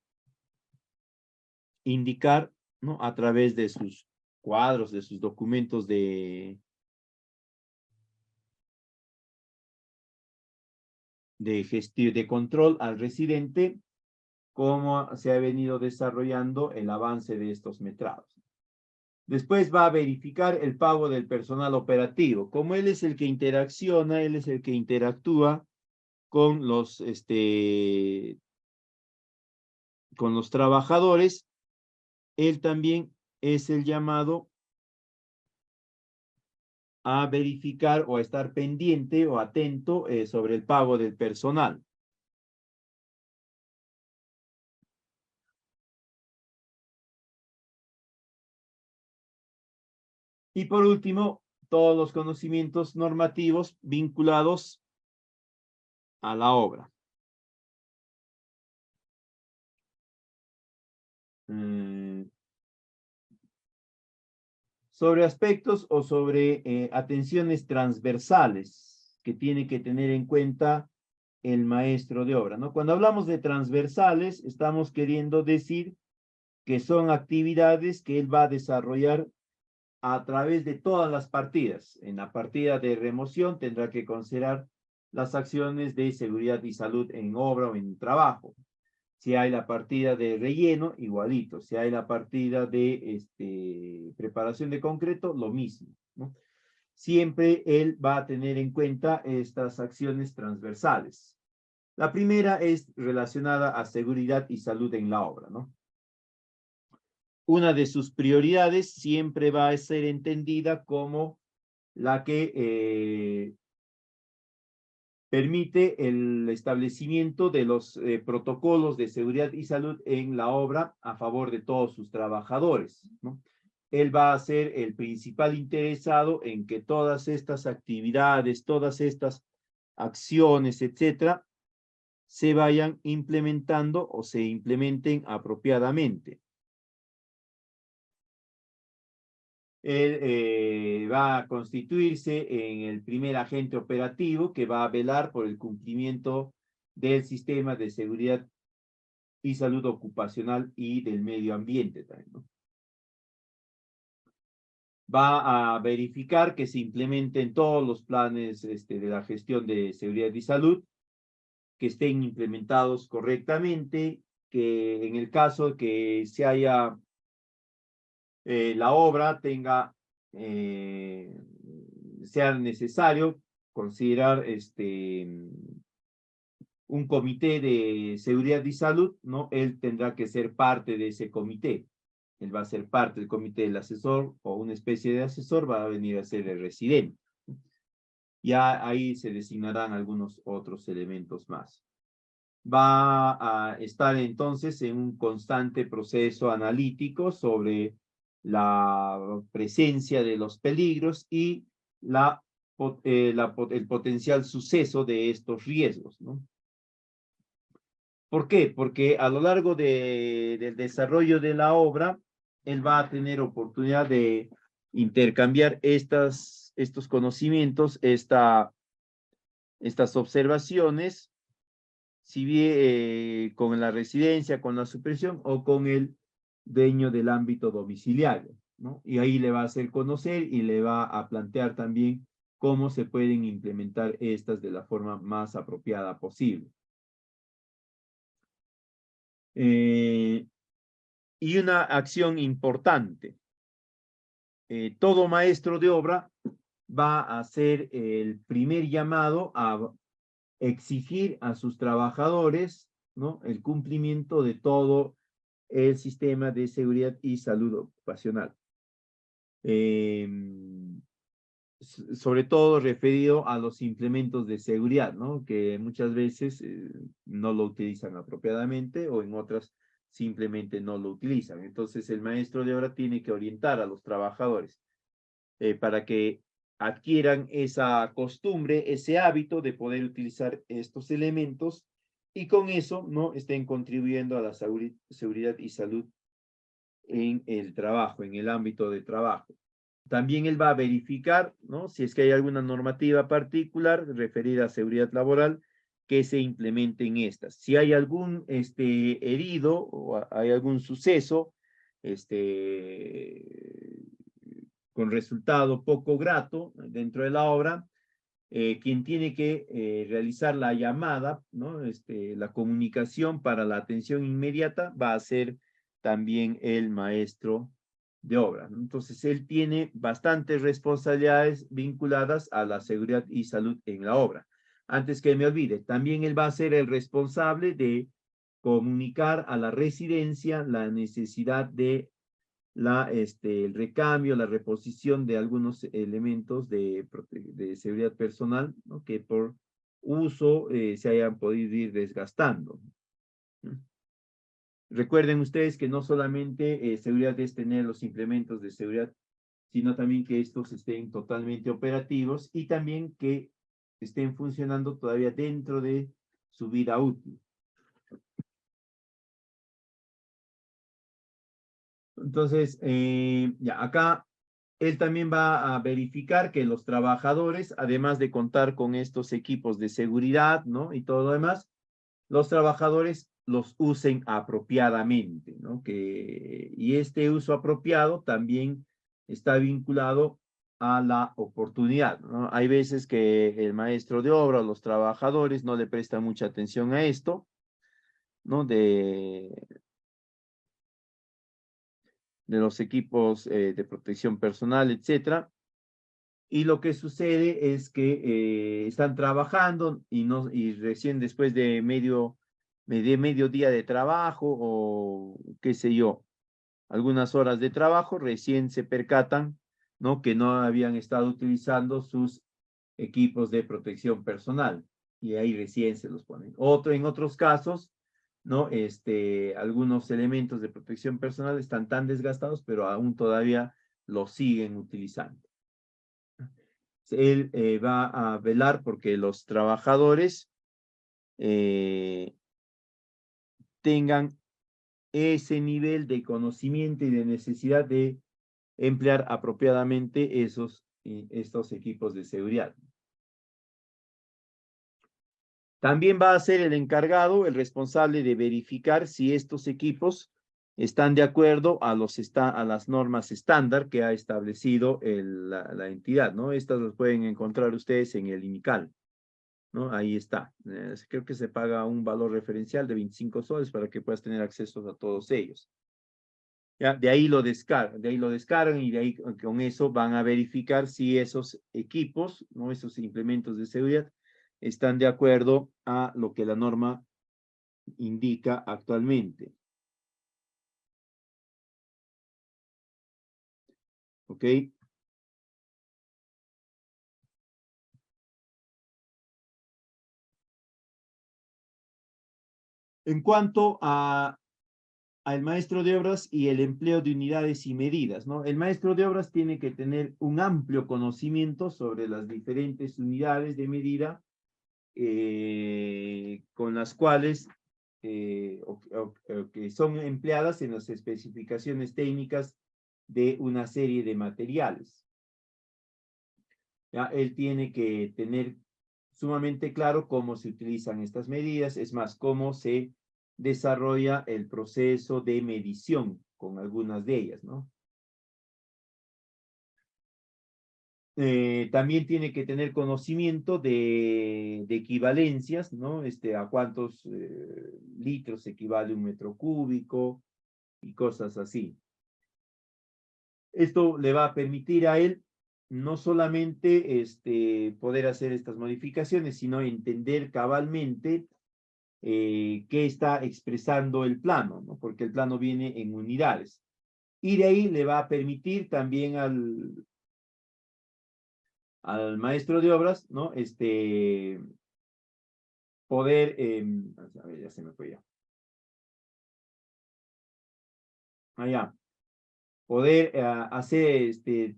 indicar, ¿no?, a través de sus cuadros, de sus documentos de gestión, de control al residente, cómo se ha venido desarrollando el avance de estos metrados. Después va a verificar el pago del personal operativo. Como él es el que interacciona, él es el que interactúa con los trabajadores, él también es el llamado a verificar o a estar pendiente o atento sobre el pago del personal. Y por último, todos los conocimientos normativos vinculados a la obra. Sobre aspectos o sobre atenciones transversales que tiene que tener en cuenta el maestro de obra, ¿no? Cuando hablamos de transversales, estamos queriendo decir que son actividades que él va a desarrollar a través de todas las partidas. En la partida de remoción tendrá que considerar las acciones de seguridad y salud en obra o en trabajo. Si hay la partida de relleno, igualito. Si hay la partida de preparación de concreto, lo mismo, ¿no? Siempre él va a tener en cuenta estas acciones transversales. La primera es relacionada a seguridad y salud en la obra, ¿no? Una de sus prioridades siempre va a ser entendida como la que permite el establecimiento de los protocolos de seguridad y salud en la obra a favor de todos sus trabajadores, ¿no? Él va a ser el principal interesado en que todas estas actividades, todas estas acciones, etcétera, se vayan implementando o se implementen apropiadamente. Él va a constituirse en el primer agente operativo que va a velar por el cumplimiento del sistema de seguridad y salud ocupacional y del medio ambiente también, ¿no? Va a verificar que se implementen todos los planes de la gestión de seguridad y salud, que estén implementados correctamente, que en el caso que se haya la obra tenga, sea necesario considerar un comité de seguridad y salud, ¿no? Él tendrá que ser parte de ese comité. Él va a ser parte del comité del asesor o una especie de asesor, va a venir a ser el residente. Ya ahí se designarán algunos otros elementos más. Va a estar entonces en un constante proceso analítico sobre la presencia de los peligros y el potencial suceso de estos riesgos, ¿no? ¿Por qué? Porque a lo largo del desarrollo de la obra, él va a tener oportunidad de intercambiar estos conocimientos, estas observaciones, si bien con la residencia, con la supervisión o con el dueño del ámbito domiciliario, ¿no? Y ahí le va a hacer conocer y le va a plantear también cómo se pueden implementar estas de la forma más apropiada posible. Y una acción importante. Todo maestro de obra va a hacer el primer llamado a exigir a sus trabajadores, ¿no?, el cumplimiento de todo el sistema de seguridad y salud ocupacional. Sobre todo referido a los implementos de seguridad, ¿no?, que muchas veces no lo utilizan apropiadamente o en otras simplemente no lo utilizan. Entonces el maestro de obra tiene que orientar a los trabajadores para que adquieran esa costumbre, ese hábito de poder utilizar estos elementos y con eso no estén contribuyendo a la seguridad y salud en el trabajo, en el ámbito de trabajo. También él va a verificar, ¿no?, si es que hay alguna normativa particular referida a seguridad laboral que se implemente en estas. Si hay algún herido o hay algún suceso con resultado poco grato dentro de la obra, quien tiene que realizar la llamada, ¿no?, la comunicación para la atención inmediata va a ser también el maestro de obra, ¿no? Entonces, él tiene bastantes responsabilidades vinculadas a la seguridad y salud en la obra. Antes que me olvide, también él va a ser el responsable de comunicar a la residencia la necesidad de el recambio, la reposición de algunos elementos de seguridad personal, ¿no?, que por uso se hayan podido ir desgastando. Recuerden ustedes que no solamente seguridad es tener los implementos de seguridad, sino también que estos estén totalmente operativos y también que estén funcionando todavía dentro de su vida útil. Entonces, ya acá él también va a verificar que los trabajadores, además de contar con estos equipos de seguridad, ¿no?, y todo lo demás, los trabajadores los usen apropiadamente, ¿no? Y este uso apropiado también está vinculado a la oportunidad, ¿no? Hay veces que el maestro de obra o los trabajadores no le prestan mucha atención a esto, ¿no?, de los equipos de protección personal, etcétera. Y lo que sucede es que están trabajando y recién después de medio día de trabajo o qué sé yo, algunas horas de trabajo, recién se percatan ¿no? Que no habían estado utilizando sus equipos de protección personal. Y ahí recién se los ponen. En otros casos, ¿no? Algunos elementos de protección personal están tan desgastados, pero aún todavía los siguen utilizando. Él va a velar porque los trabajadores tengan ese nivel de conocimiento y de necesidad de emplear apropiadamente estos equipos de seguridad. También va a ser el encargado, el responsable de verificar si estos equipos están de acuerdo a las normas estándar que ha establecido la entidad, ¿no? Estas las pueden encontrar ustedes en el INICAL, ¿no? Ahí está. Creo que se paga un valor referencial de 25 soles para que puedas tener acceso a todos ellos. Ya, de ahí lo descargan y de ahí con eso van a verificar si esos equipos, ¿no? Esos implementos de seguridad están de acuerdo a lo que la norma indica actualmente. ¿Ok? En cuanto al maestro de obras y el empleo de unidades y medidas, ¿no? El maestro de obras tiene que tener un amplio conocimiento sobre las diferentes unidades de medida con las cuales que son empleadas en las especificaciones técnicas de una serie de materiales. ¿Ya? Él tiene que tener sumamente claro cómo se utilizan estas medidas, es más, cómo se desarrolla el proceso de medición con algunas de ellas, ¿no? También tiene que tener conocimiento de equivalencias, ¿no? A cuántos litros equivale un metro cúbico y cosas así. Esto le va a permitir a él no solamente poder hacer estas modificaciones, sino entender cabalmente qué está expresando el plano, ¿no? Porque el plano viene en unidades. Y de ahí le va a permitir también al maestro de obras, ¿no? Poder, a ver, ya se me fue ya. Allá. Poder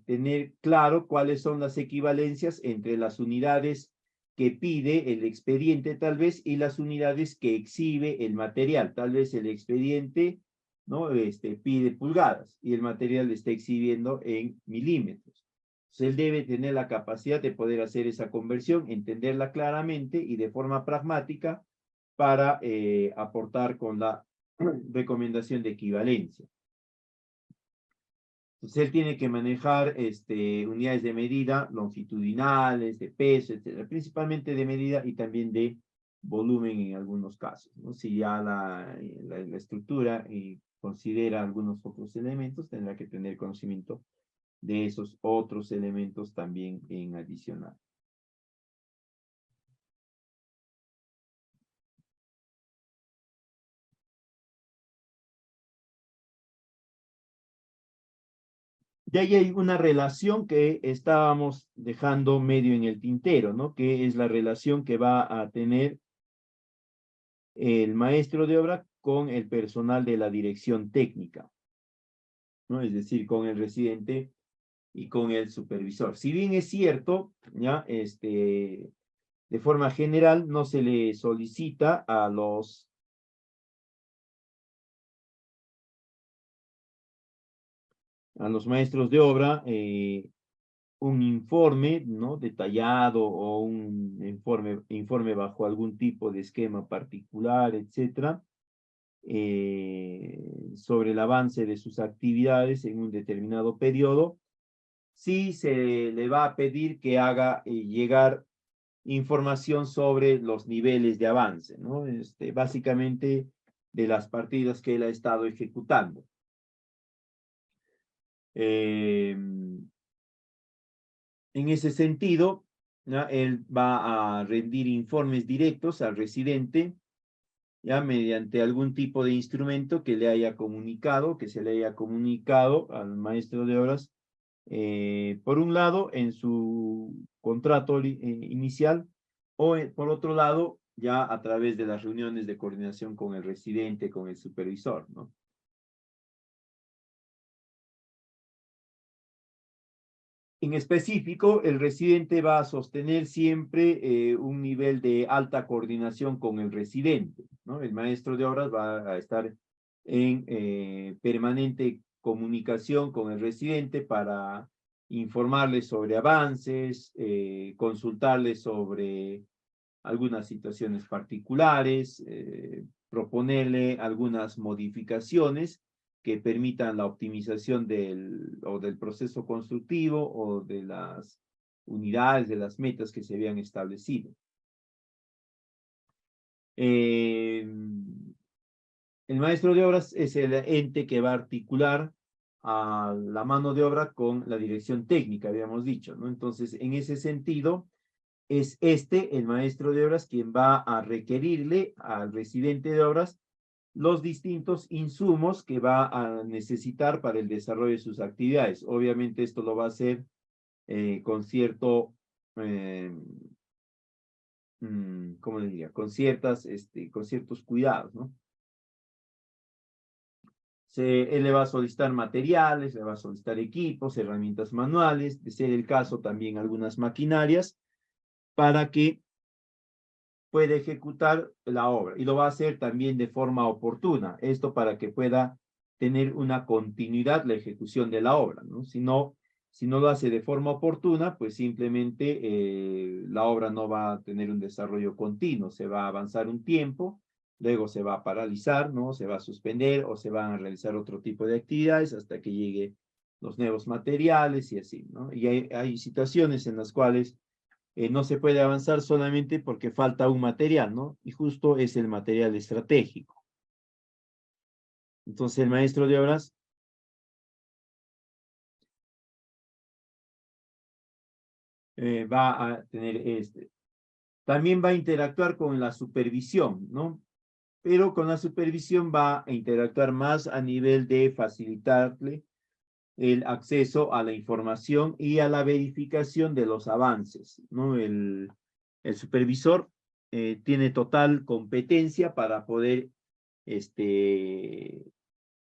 tener claro cuáles son las equivalencias entre las unidades que pide el expediente tal vez y las unidades que exhibe el material. Tal vez el expediente, ¿no? Pide pulgadas y el material está exhibiendo en milímetros. Entonces, él debe tener la capacidad de poder hacer esa conversión, entenderla claramente y de forma pragmática para aportar con la recomendación de equivalencia. Entonces, él tiene que manejar unidades de medida longitudinales, de peso, etcétera, principalmente de medida y también de volumen en algunos casos, ¿no? Si ya la estructura considera algunos otros elementos, tendrá que tener conocimiento de esos otros elementos también en adicional. De ahí hay una relación que estábamos dejando medio en el tintero, ¿no? Que es la relación que va a tener el maestro de obra con el personal de la dirección técnica, ¿no? Es decir, con el residente y con el supervisor. Si bien es cierto, ya, de forma general no se le solicita a los maestros de obra un informe, ¿no? Detallado o un informe bajo algún tipo de esquema particular, etcétera, sobre el avance de sus actividades en un determinado periodo. Sí se le va a pedir que haga llegar información sobre los niveles de avance, ¿no? Básicamente de las partidas que él ha estado ejecutando. En ese sentido, ¿ya? Él va a rendir informes directos al residente, ya mediante algún tipo de instrumento que le haya comunicado, que se le haya comunicado al maestro de obras por un lado, en su contrato inicial, o por otro lado, ya a través de las reuniones de coordinación con el residente, con el supervisor, ¿no? En específico, el residente va a sostener siempre un nivel de alta coordinación con el residente, ¿no? El maestro de obras va a estar en permanente comunicación con el residente para informarle sobre avances, consultarle sobre algunas situaciones particulares, proponerle algunas modificaciones que permitan la optimización del proceso constructivo o de las unidades, de las metas que se habían establecido. El maestro de obras es el ente que va a articular a la mano de obra con la dirección técnica, habíamos dicho, ¿no? Entonces, en ese sentido, es el maestro de obras, quien va a requerirle al residente de obras los distintos insumos que va a necesitar para el desarrollo de sus actividades. Obviamente esto lo va a hacer con cierto, ¿cómo le diría? Con ciertos cuidados, ¿no? Él le va a solicitar materiales, le va a solicitar equipos, herramientas manuales, de ser el caso también algunas maquinarias, para que pueda ejecutar la obra. Y lo va a hacer también de forma oportuna. Esto para que pueda tener una continuidad la ejecución de la obra, ¿no? Si no lo hace de forma oportuna, pues simplemente la obra no va a tener un desarrollo continuo, se va a avanzar un tiempo, luego se va a paralizar, ¿no? Se va a suspender o se van a realizar otro tipo de actividades hasta que llegue los nuevos materiales y así, ¿no? Y hay situaciones en las cuales no se puede avanzar solamente porque falta un material, ¿no? Y justo es el material estratégico. Entonces el maestro de obras va a tener también va a interactuar con la supervisión, ¿no? Pero con la supervisión va a interactuar más a nivel de facilitarle el acceso a la información y a la verificación de los avances, ¿no? El supervisor tiene total competencia para poder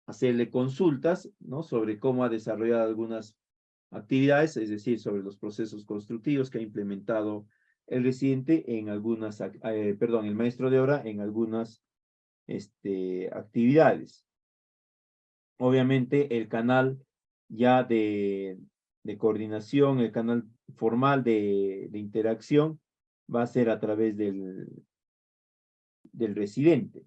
hacerle consultas, ¿no? Sobre cómo ha desarrollado algunas actividades, es decir, sobre los procesos constructivos que ha implementado el residente en algunas, perdón, el maestro de obra en algunas actividades. Obviamente el canal ya de coordinación, el canal formal de interacción va a ser a través del residente.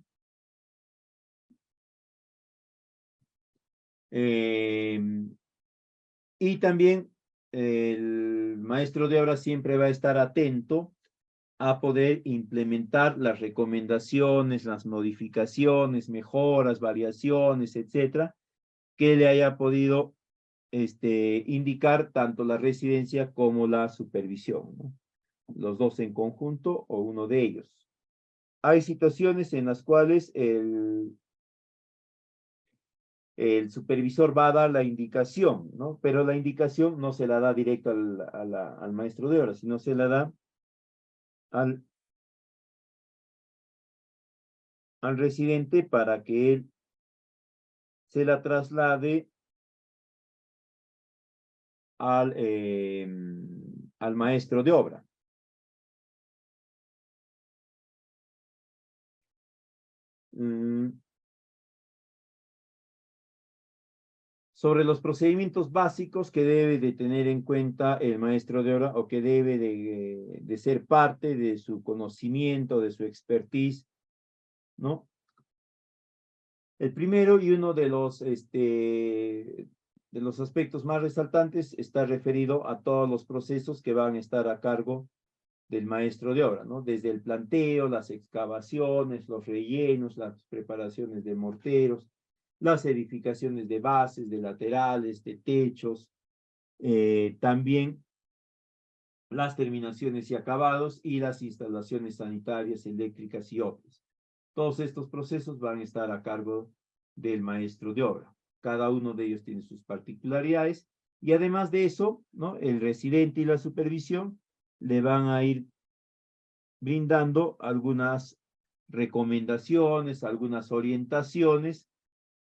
Y también el maestro de obra siempre va a estar atento a poder implementar las recomendaciones, las modificaciones, mejoras, variaciones, etcétera, que le haya podido indicar tanto la residencia como la supervisión, ¿no? Los dos en conjunto o uno de ellos. Hay situaciones en las cuales el supervisor va a dar la indicación, ¿no? Pero la indicación no se la da directo al maestro de obras, sino se la da al, al residente para que él se la traslade al maestro de obra. Sobre los procedimientos básicos que debe de tener en cuenta el maestro de obra o que debe de ser parte de su conocimiento, de su expertise, ¿no? El primero y uno de los aspectos más resaltantes está referido a todos los procesos que van a estar a cargo del maestro de obra, ¿no? Desde el planteo, las excavaciones, los rellenos, las preparaciones de morteros, las edificaciones de bases, de laterales, de techos, también las terminaciones y acabados y las instalaciones sanitarias, eléctricas y otras. Todos estos procesos van a estar a cargo del maestro de obra. Cada uno de ellos tiene sus particularidades Y además de eso, ¿no? El residente y la supervisión le van a ir brindando algunas recomendaciones, algunas orientaciones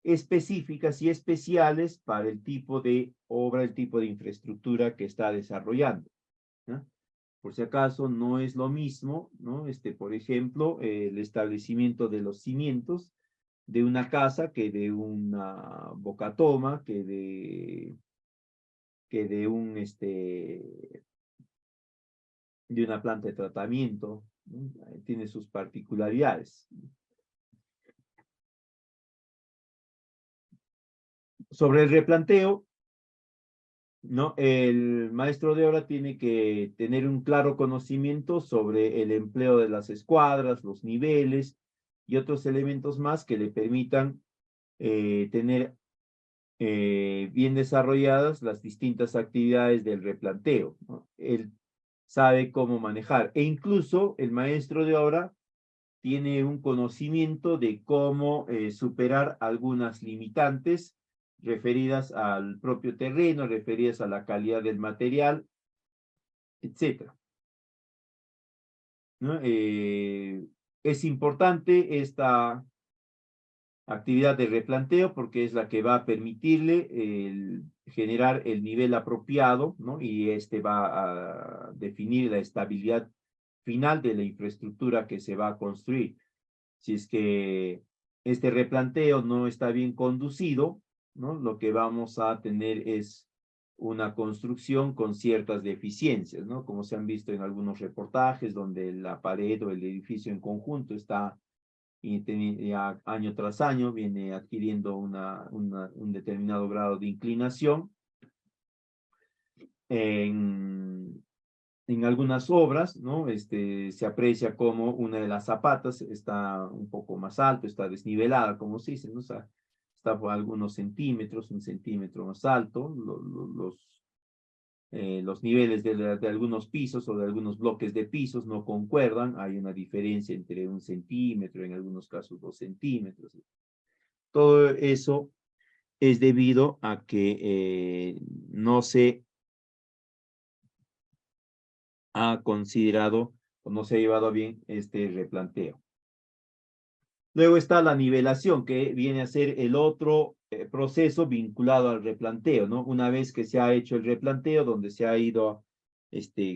específicas y especiales para el tipo de obra, el tipo de infraestructura que está desarrollando, ¿no? Por si acaso no es lo mismo, ¿no? Por ejemplo, el establecimiento de los cimientos de una casa que de una bocatoma, que de de una planta de tratamiento, ¿no? Tiene sus particularidades. Sobre el replanteo, ¿no? El maestro de obra tiene que tener un claro conocimiento sobre el empleo de las escuadras, los niveles y otros elementos más que le permitan tener bien desarrolladas las distintas actividades del replanteo, ¿no? Él sabe cómo manejar e incluso el maestro de obra tiene un conocimiento de cómo superar algunas limitantes referidas al propio terreno, referidas a la calidad del material, etc., ¿no? Es importante esta actividad de replanteo porque es la que va a permitirle generar el nivel apropiado, ¿no? Y va a definir la estabilidad final de la infraestructura que se va a construir. Si es que este replanteo no está bien conducido, ¿no? Lo que vamos a tener es una construcción con ciertas deficiencias, ¿no? Como se han visto en algunos reportajes donde la pared o el edificio en conjunto está y ya año tras año viene adquiriendo un determinado grado de inclinación. En algunas obras, ¿no? Se aprecia como una de las zapatas está un poco más alto, está desnivelada, como se dice, ¿no? O sea, está por algunos centímetros, un centímetro más alto, los niveles de algunos pisos o de algunos bloques de pisos no concuerdan, hay una diferencia entre un centímetro, en algunos casos 2 centímetros. Todo eso es debido a que no se ha considerado o no se ha llevado bien este replanteo. Luego está la nivelación, que viene a ser el otro proceso vinculado al replanteo, ¿no? Una vez que se ha hecho el replanteo, donde se ha ido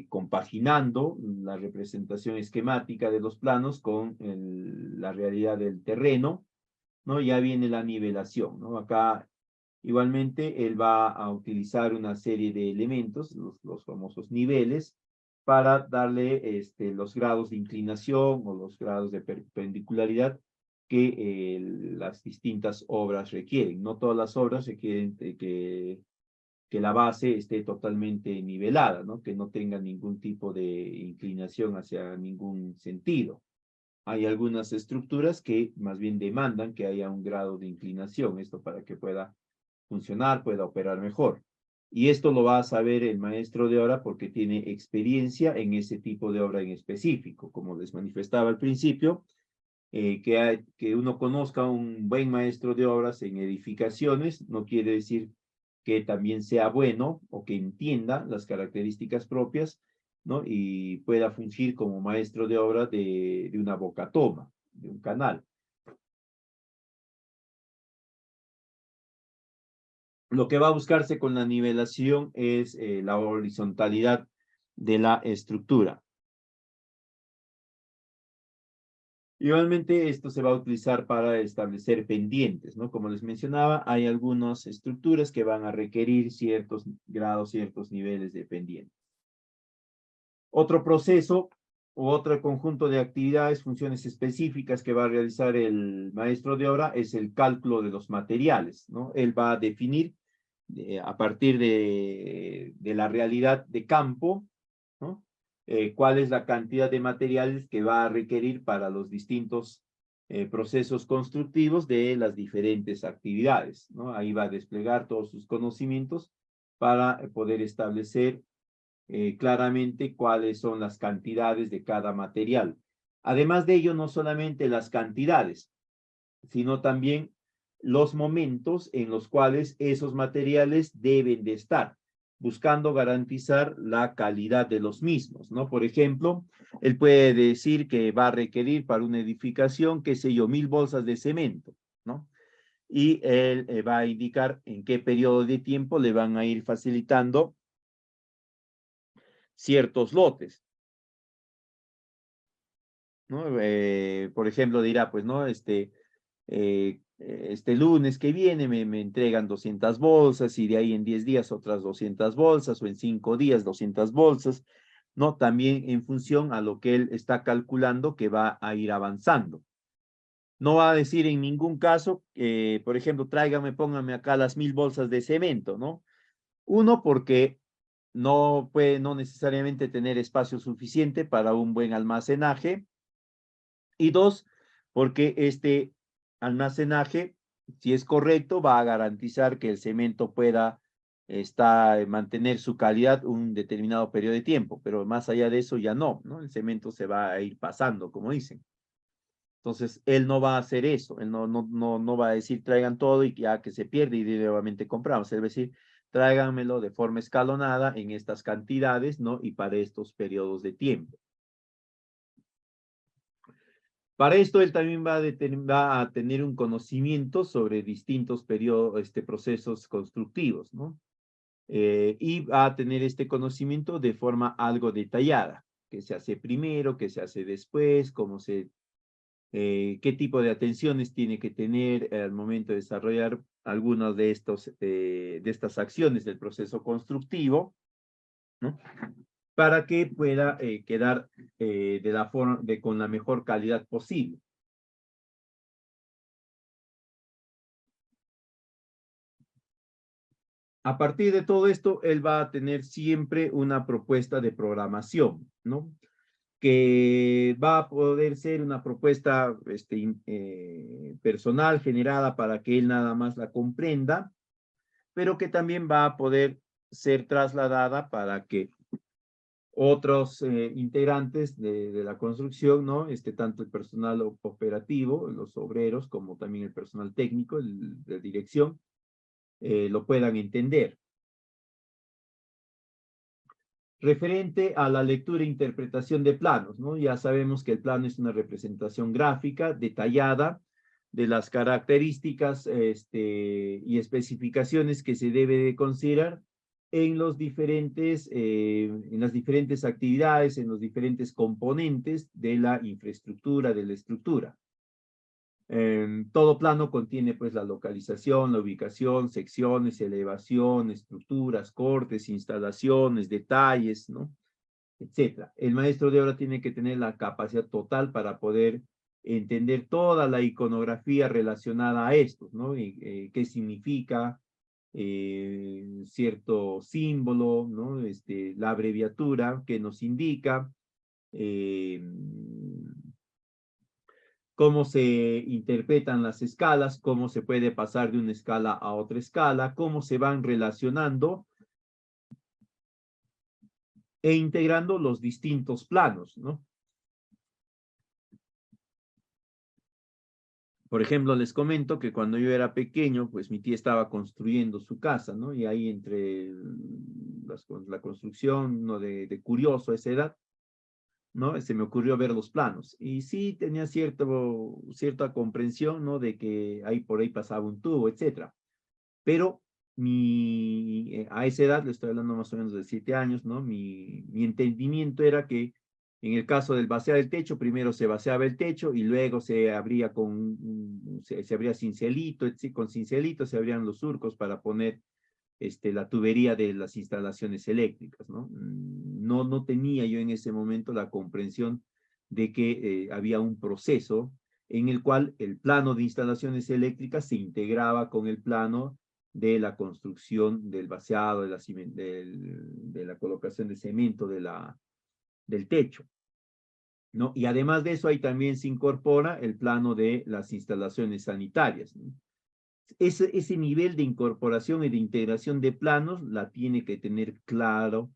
compaginando la representación esquemática de los planos con la realidad del terreno, ¿no? Ya viene la nivelación, ¿no? Acá igualmente él va a utilizar una serie de elementos, los famosos niveles, para darle los grados de inclinación o los grados de perpendicularidad que las distintas obras requieren. No todas las obras requieren que la base esté totalmente nivelada, ¿no? Que no tenga ningún tipo de inclinación hacia ningún sentido. Hay algunas estructuras que más bien demandan que haya un grado de inclinación, esto para que pueda funcionar, pueda operar mejor. Y esto lo va a saber el maestro de obra porque tiene experiencia en ese tipo de obra en específico. Como les manifestaba al principio, que uno conozca un buen maestro de obras en edificaciones no quiere decir que también sea bueno o que entienda las características propias, ¿no? Y pueda fungir como maestro de obra de una bocatoma, de un canal. Lo que va a buscarse con la nivelación es la horizontalidad de la estructura. Igualmente, esto se va a utilizar para establecer pendientes, ¿no? Como les mencionaba, hay algunas estructuras que van a requerir ciertos grados, ciertos niveles de pendiente. Otro proceso u otro conjunto de actividades, funciones específicas que va a realizar el maestro de obra es el cálculo de los materiales, ¿no? Él va a definir a partir de la realidad de campo, ¿no? Cuál es la cantidad de materiales que va a requerir para los distintos procesos constructivos de las diferentes actividades, ¿no? Ahí va a desplegar todos sus conocimientos para poder establecer claramente cuáles son las cantidades de cada material. Además de ello, no solamente las cantidades, sino también los momentos en los cuales esos materiales deben de estar. buscando garantizar la calidad de los mismos, ¿no? Por ejemplo, él puede decir que va a requerir para una edificación, qué sé yo, 1000 bolsas de cemento, ¿no? Y él va a indicar en qué periodo de tiempo le van a ir facilitando ciertos lotes, ¿no? Por ejemplo, dirá, pues, ¿no? Este lunes que viene me entregan 200 bolsas y de ahí en 10 días otras 200 bolsas o en 5 días 200 bolsas, ¿no? También en función a lo que él está calculando que va a ir avanzando. No va a decir en ningún caso, por ejemplo, tráigame, póngame acá las 1000 bolsas de cemento, ¿no? Uno, porque no puede no necesariamente tener espacio suficiente para un buen almacenaje. Y dos, porque este almacenaje, si es correcto, va a garantizar que el cemento pueda mantener su calidad un determinado periodo de tiempo, pero más allá de eso ya no, ¿no? El cemento se va a ir pasando, como dicen. Entonces, él no va a hacer eso, él no va a decir traigan todo y ya que se pierde y nuevamente compramos, él va a decir tráiganmelo de forma escalonada en estas cantidades, ¿no? Y para estos periodos de tiempo. Para esto, él también va a tener un conocimiento sobre distintos periodos, procesos constructivos, ¿no? Y va a tener este conocimiento de forma algo detallada, qué se hace primero, qué se hace después, qué tipo de atenciones tiene que tener al momento de desarrollar algunas de estas acciones del proceso constructivo, ¿no? Para que pueda quedar con la mejor calidad posible. A partir de todo esto, él va a tener siempre una propuesta de programación, ¿no? Que va a poder ser una propuesta personal generada para que él nada más la comprenda, pero que también va a poder ser trasladada para que otros integrantes de la construcción, ¿no? Tanto el personal operativo, los obreros, como también el personal técnico, de dirección, lo puedan entender. Referente a la lectura e interpretación de planos, ¿no? Ya sabemos que el plano es una representación gráfica detallada de las características y especificaciones que se debe de considerar en en las diferentes actividades, en los diferentes componentes de la infraestructura, de la estructura. Todo plano contiene pues la localización, la ubicación, secciones, elevación, estructuras, cortes, instalaciones, detalles, ¿no? Etcétera. El maestro de obra tiene que tener la capacidad total para poder entender toda la iconografía relacionada a estos, ¿no? Y, qué significa cierto símbolo, ¿no? La abreviatura que nos indica, eh, cómo se interpretan las escalas, cómo se puede pasar de una escala a otra escala, cómo se van relacionando e integrando los distintos planos, ¿no? Por ejemplo, les comento que cuando yo era pequeño, pues mi tía estaba construyendo su casa, ¿no? Y ahí entre la construcción, ¿no? De curioso a esa edad, ¿no? Se me ocurrió ver los planos. Y sí tenía cierta comprensión, ¿no? De que ahí por ahí pasaba un tubo, etcétera. Pero a esa edad, le estoy hablando más o menos de 7 años, ¿no? Mi entendimiento era que en el caso del vaciar el techo, primero se vaciaba el techo y luego se abría se abría cincelito, con cincelito se abrían los surcos para poner la tubería de las instalaciones eléctricas, ¿no? No tenía yo en ese momento la comprensión de que había un proceso en el cual el plano de instalaciones eléctricas se integraba con el plano de la construcción del vaciado, de la colocación de cemento del techo, ¿no? Y además de eso, ahí también se incorpora el plano de las instalaciones sanitarias, ¿no? Ese nivel de incorporación y de integración de planos la tiene que tener claro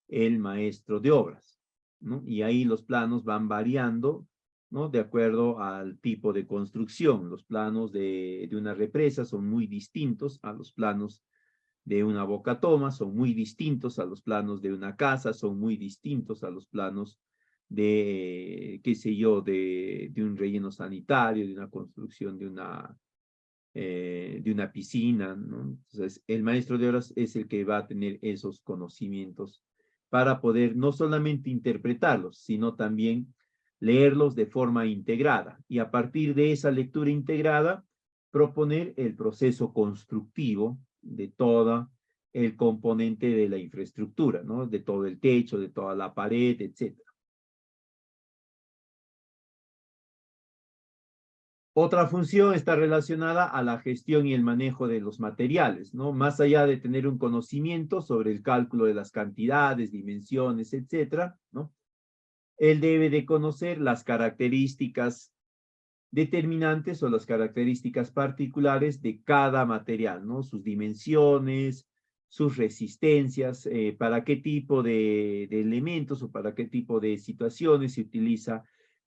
el maestro de obras, ¿no? Y ahí los planos van variando, ¿no? De acuerdo al tipo de construcción. Los planos de una represa son muy distintos a los planos de una bocatoma, son muy distintos a los planos de una casa, son muy distintos a los planos de, qué sé yo, de un relleno sanitario, de una construcción de una piscina, ¿no? Entonces, el maestro de obras es el que va a tener esos conocimientos para poder no solamente interpretarlos, sino también leerlos de forma integrada. Y a partir de esa lectura integrada, proponer el proceso constructivo de todo el componente de la infraestructura, ¿no? De todo el techo, de toda la pared, etc. Otra función está relacionada a la gestión y el manejo de los materiales, ¿no? Más allá de tener un conocimiento sobre el cálculo de las cantidades, dimensiones, etcétera, ¿no? Él debe de conocer las características determinantes o las características particulares de cada material, ¿no? Sus dimensiones, sus resistencias, para qué tipo de elementos o para qué tipo de situaciones se utiliza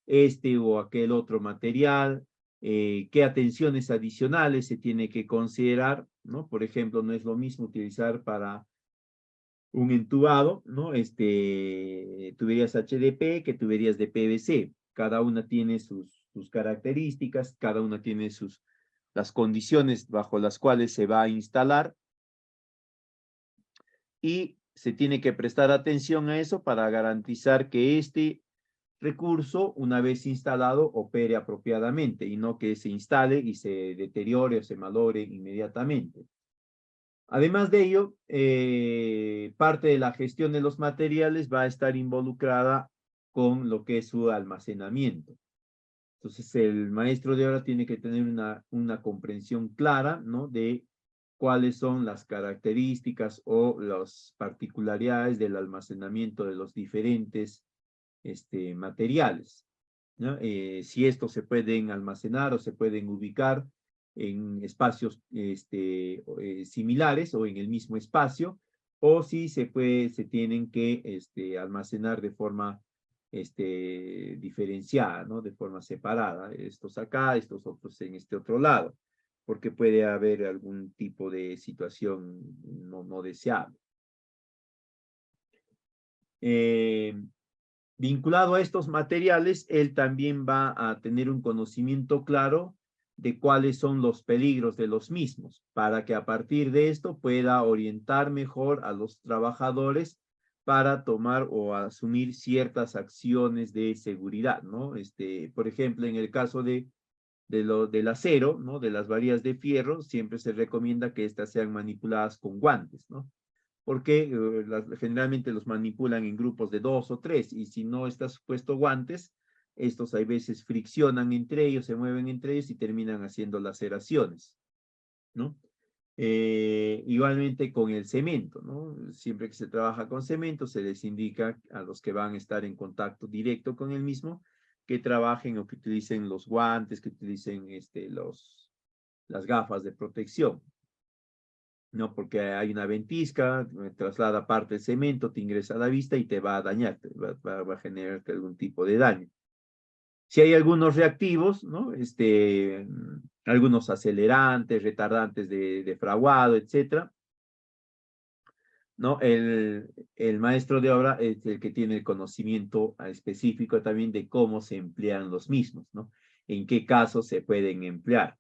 este o aquel otro material, qué atenciones adicionales se tiene que considerar, ¿no? Por ejemplo, no es lo mismo utilizar para un entubado, ¿no? Tuberías HDP que tuberías de PVC. Cada una tiene sus características, cada una tiene las condiciones bajo las cuales se va a instalar y se tiene que prestar atención a eso para garantizar que este recurso, una vez instalado, opere apropiadamente y no que se instale y se deteriore o se malogre inmediatamente. Además de ello, parte de la gestión de los materiales va a estar involucrada con lo que es su almacenamiento. Entonces, el maestro de obra tiene que tener una comprensión clara, ¿no? De cuáles son las características o las particularidades del almacenamiento de los diferentes materiales, ¿no? Si estos se pueden almacenar o se pueden ubicar en espacios similares o en el mismo espacio, o si se tienen que almacenar de forma diferenciada, ¿no? De forma separada, estos acá, estos otros en este otro lado, porque puede haber algún tipo de situación no deseable. Vinculado a estos materiales, él también va a tener un conocimiento claro de cuáles son los peligros de los mismos, para que a partir de esto pueda orientar mejor a los trabajadores para tomar o asumir ciertas acciones de seguridad, ¿no? Por ejemplo, en el caso del acero, ¿no? De las varillas de fierro, siempre se recomienda que éstas sean manipuladas con guantes, ¿no? Porque generalmente los manipulan en grupos de 2 o 3, y si no estás puesto guantes, estos hay veces friccionan entre ellos, se mueven entre ellos y terminan haciendo laceraciones, ¿no? Igualmente con el cemento, ¿no? Siempre que se trabaja con cemento, se les indica a los que van a estar en contacto directo con el mismo, que trabajen o que utilicen los guantes, que utilicen las gafas de protección, ¿no? Porque hay una ventisca, traslada parte del cemento, te ingresa a la vista y te va a dañar, va a generarte algún tipo de daño. Si hay algunos reactivos, ¿no? Algunos acelerantes, retardantes de fraguado, etcétera, ¿no? El maestro de obra es el que tiene el conocimiento específico también de cómo se emplean los mismos, ¿no? En qué casos se pueden emplear.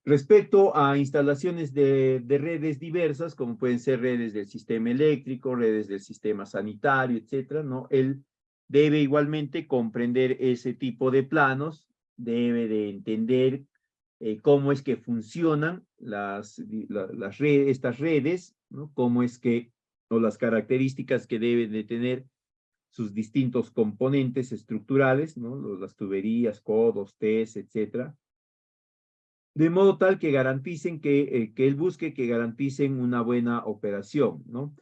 Respecto a instalaciones de redes diversas, como pueden ser redes del sistema eléctrico, redes del sistema sanitario, etcétera, ¿no? Él debe igualmente comprender ese tipo de planos, debe de entender cómo es que funcionan estas redes, ¿no? Cómo es que, o las características que deben de tener sus distintos componentes estructurales, ¿no? Las tuberías, codos, Ts, etcétera, de modo tal que garanticen que él busque que garanticen una buena operación, ¿no?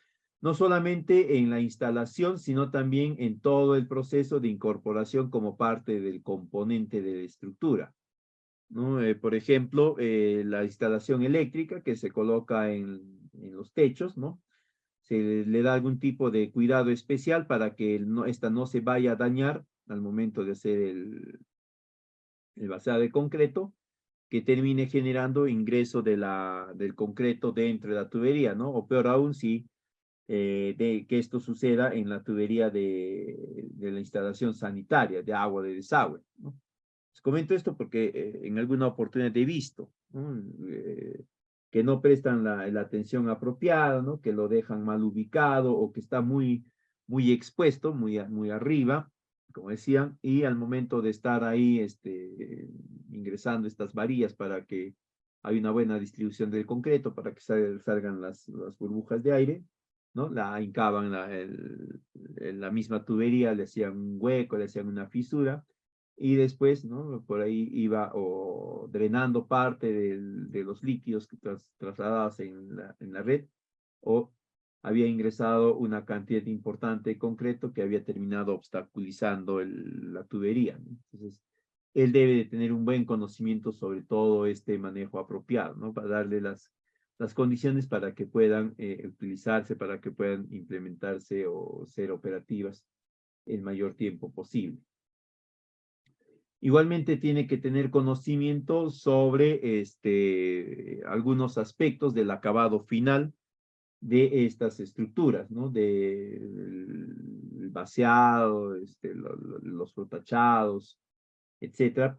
No solamente en la instalación, sino también en todo el proceso de incorporación como parte del componente de la estructura, ¿no? Por ejemplo, la instalación eléctrica que se coloca en los techos, ¿no? se le da algún tipo de cuidado especial para que esta no se vaya a dañar al momento de hacer el vaciado de concreto, que termine generando ingreso del concreto dentro de la tubería, ¿no? O peor aún, si de que esto suceda en la tubería de la instalación sanitaria de agua de desagüe, ¿no? Les comento esto porque en alguna oportunidad he visto, ¿no? Que no prestan la atención apropiada, ¿no? Que lo dejan mal ubicado o que está muy expuesto, muy arriba, como decían, y al momento de estar ahí ingresando estas varillas para que haya una buena distribución del concreto, para que salgan las burbujas de aire, ¿no? La hincaban en la misma tubería, le hacían un hueco, le hacían una fisura, y después, ¿no? Por ahí iba o drenando parte de los líquidos que trasladados en la red, o había ingresado una cantidad importante de concreto que había terminado obstaculizando la tubería, ¿no? Entonces, él debe de tener un buen conocimiento sobre todo este manejo apropiado, ¿no? Para darle las condiciones para que puedan utilizarse, para que puedan implementarse o ser operativas el mayor tiempo posible. Igualmente tiene que tener conocimiento sobre algunos aspectos del acabado final de estas estructuras, ¿no? El vaciado, los protachados, etcétera,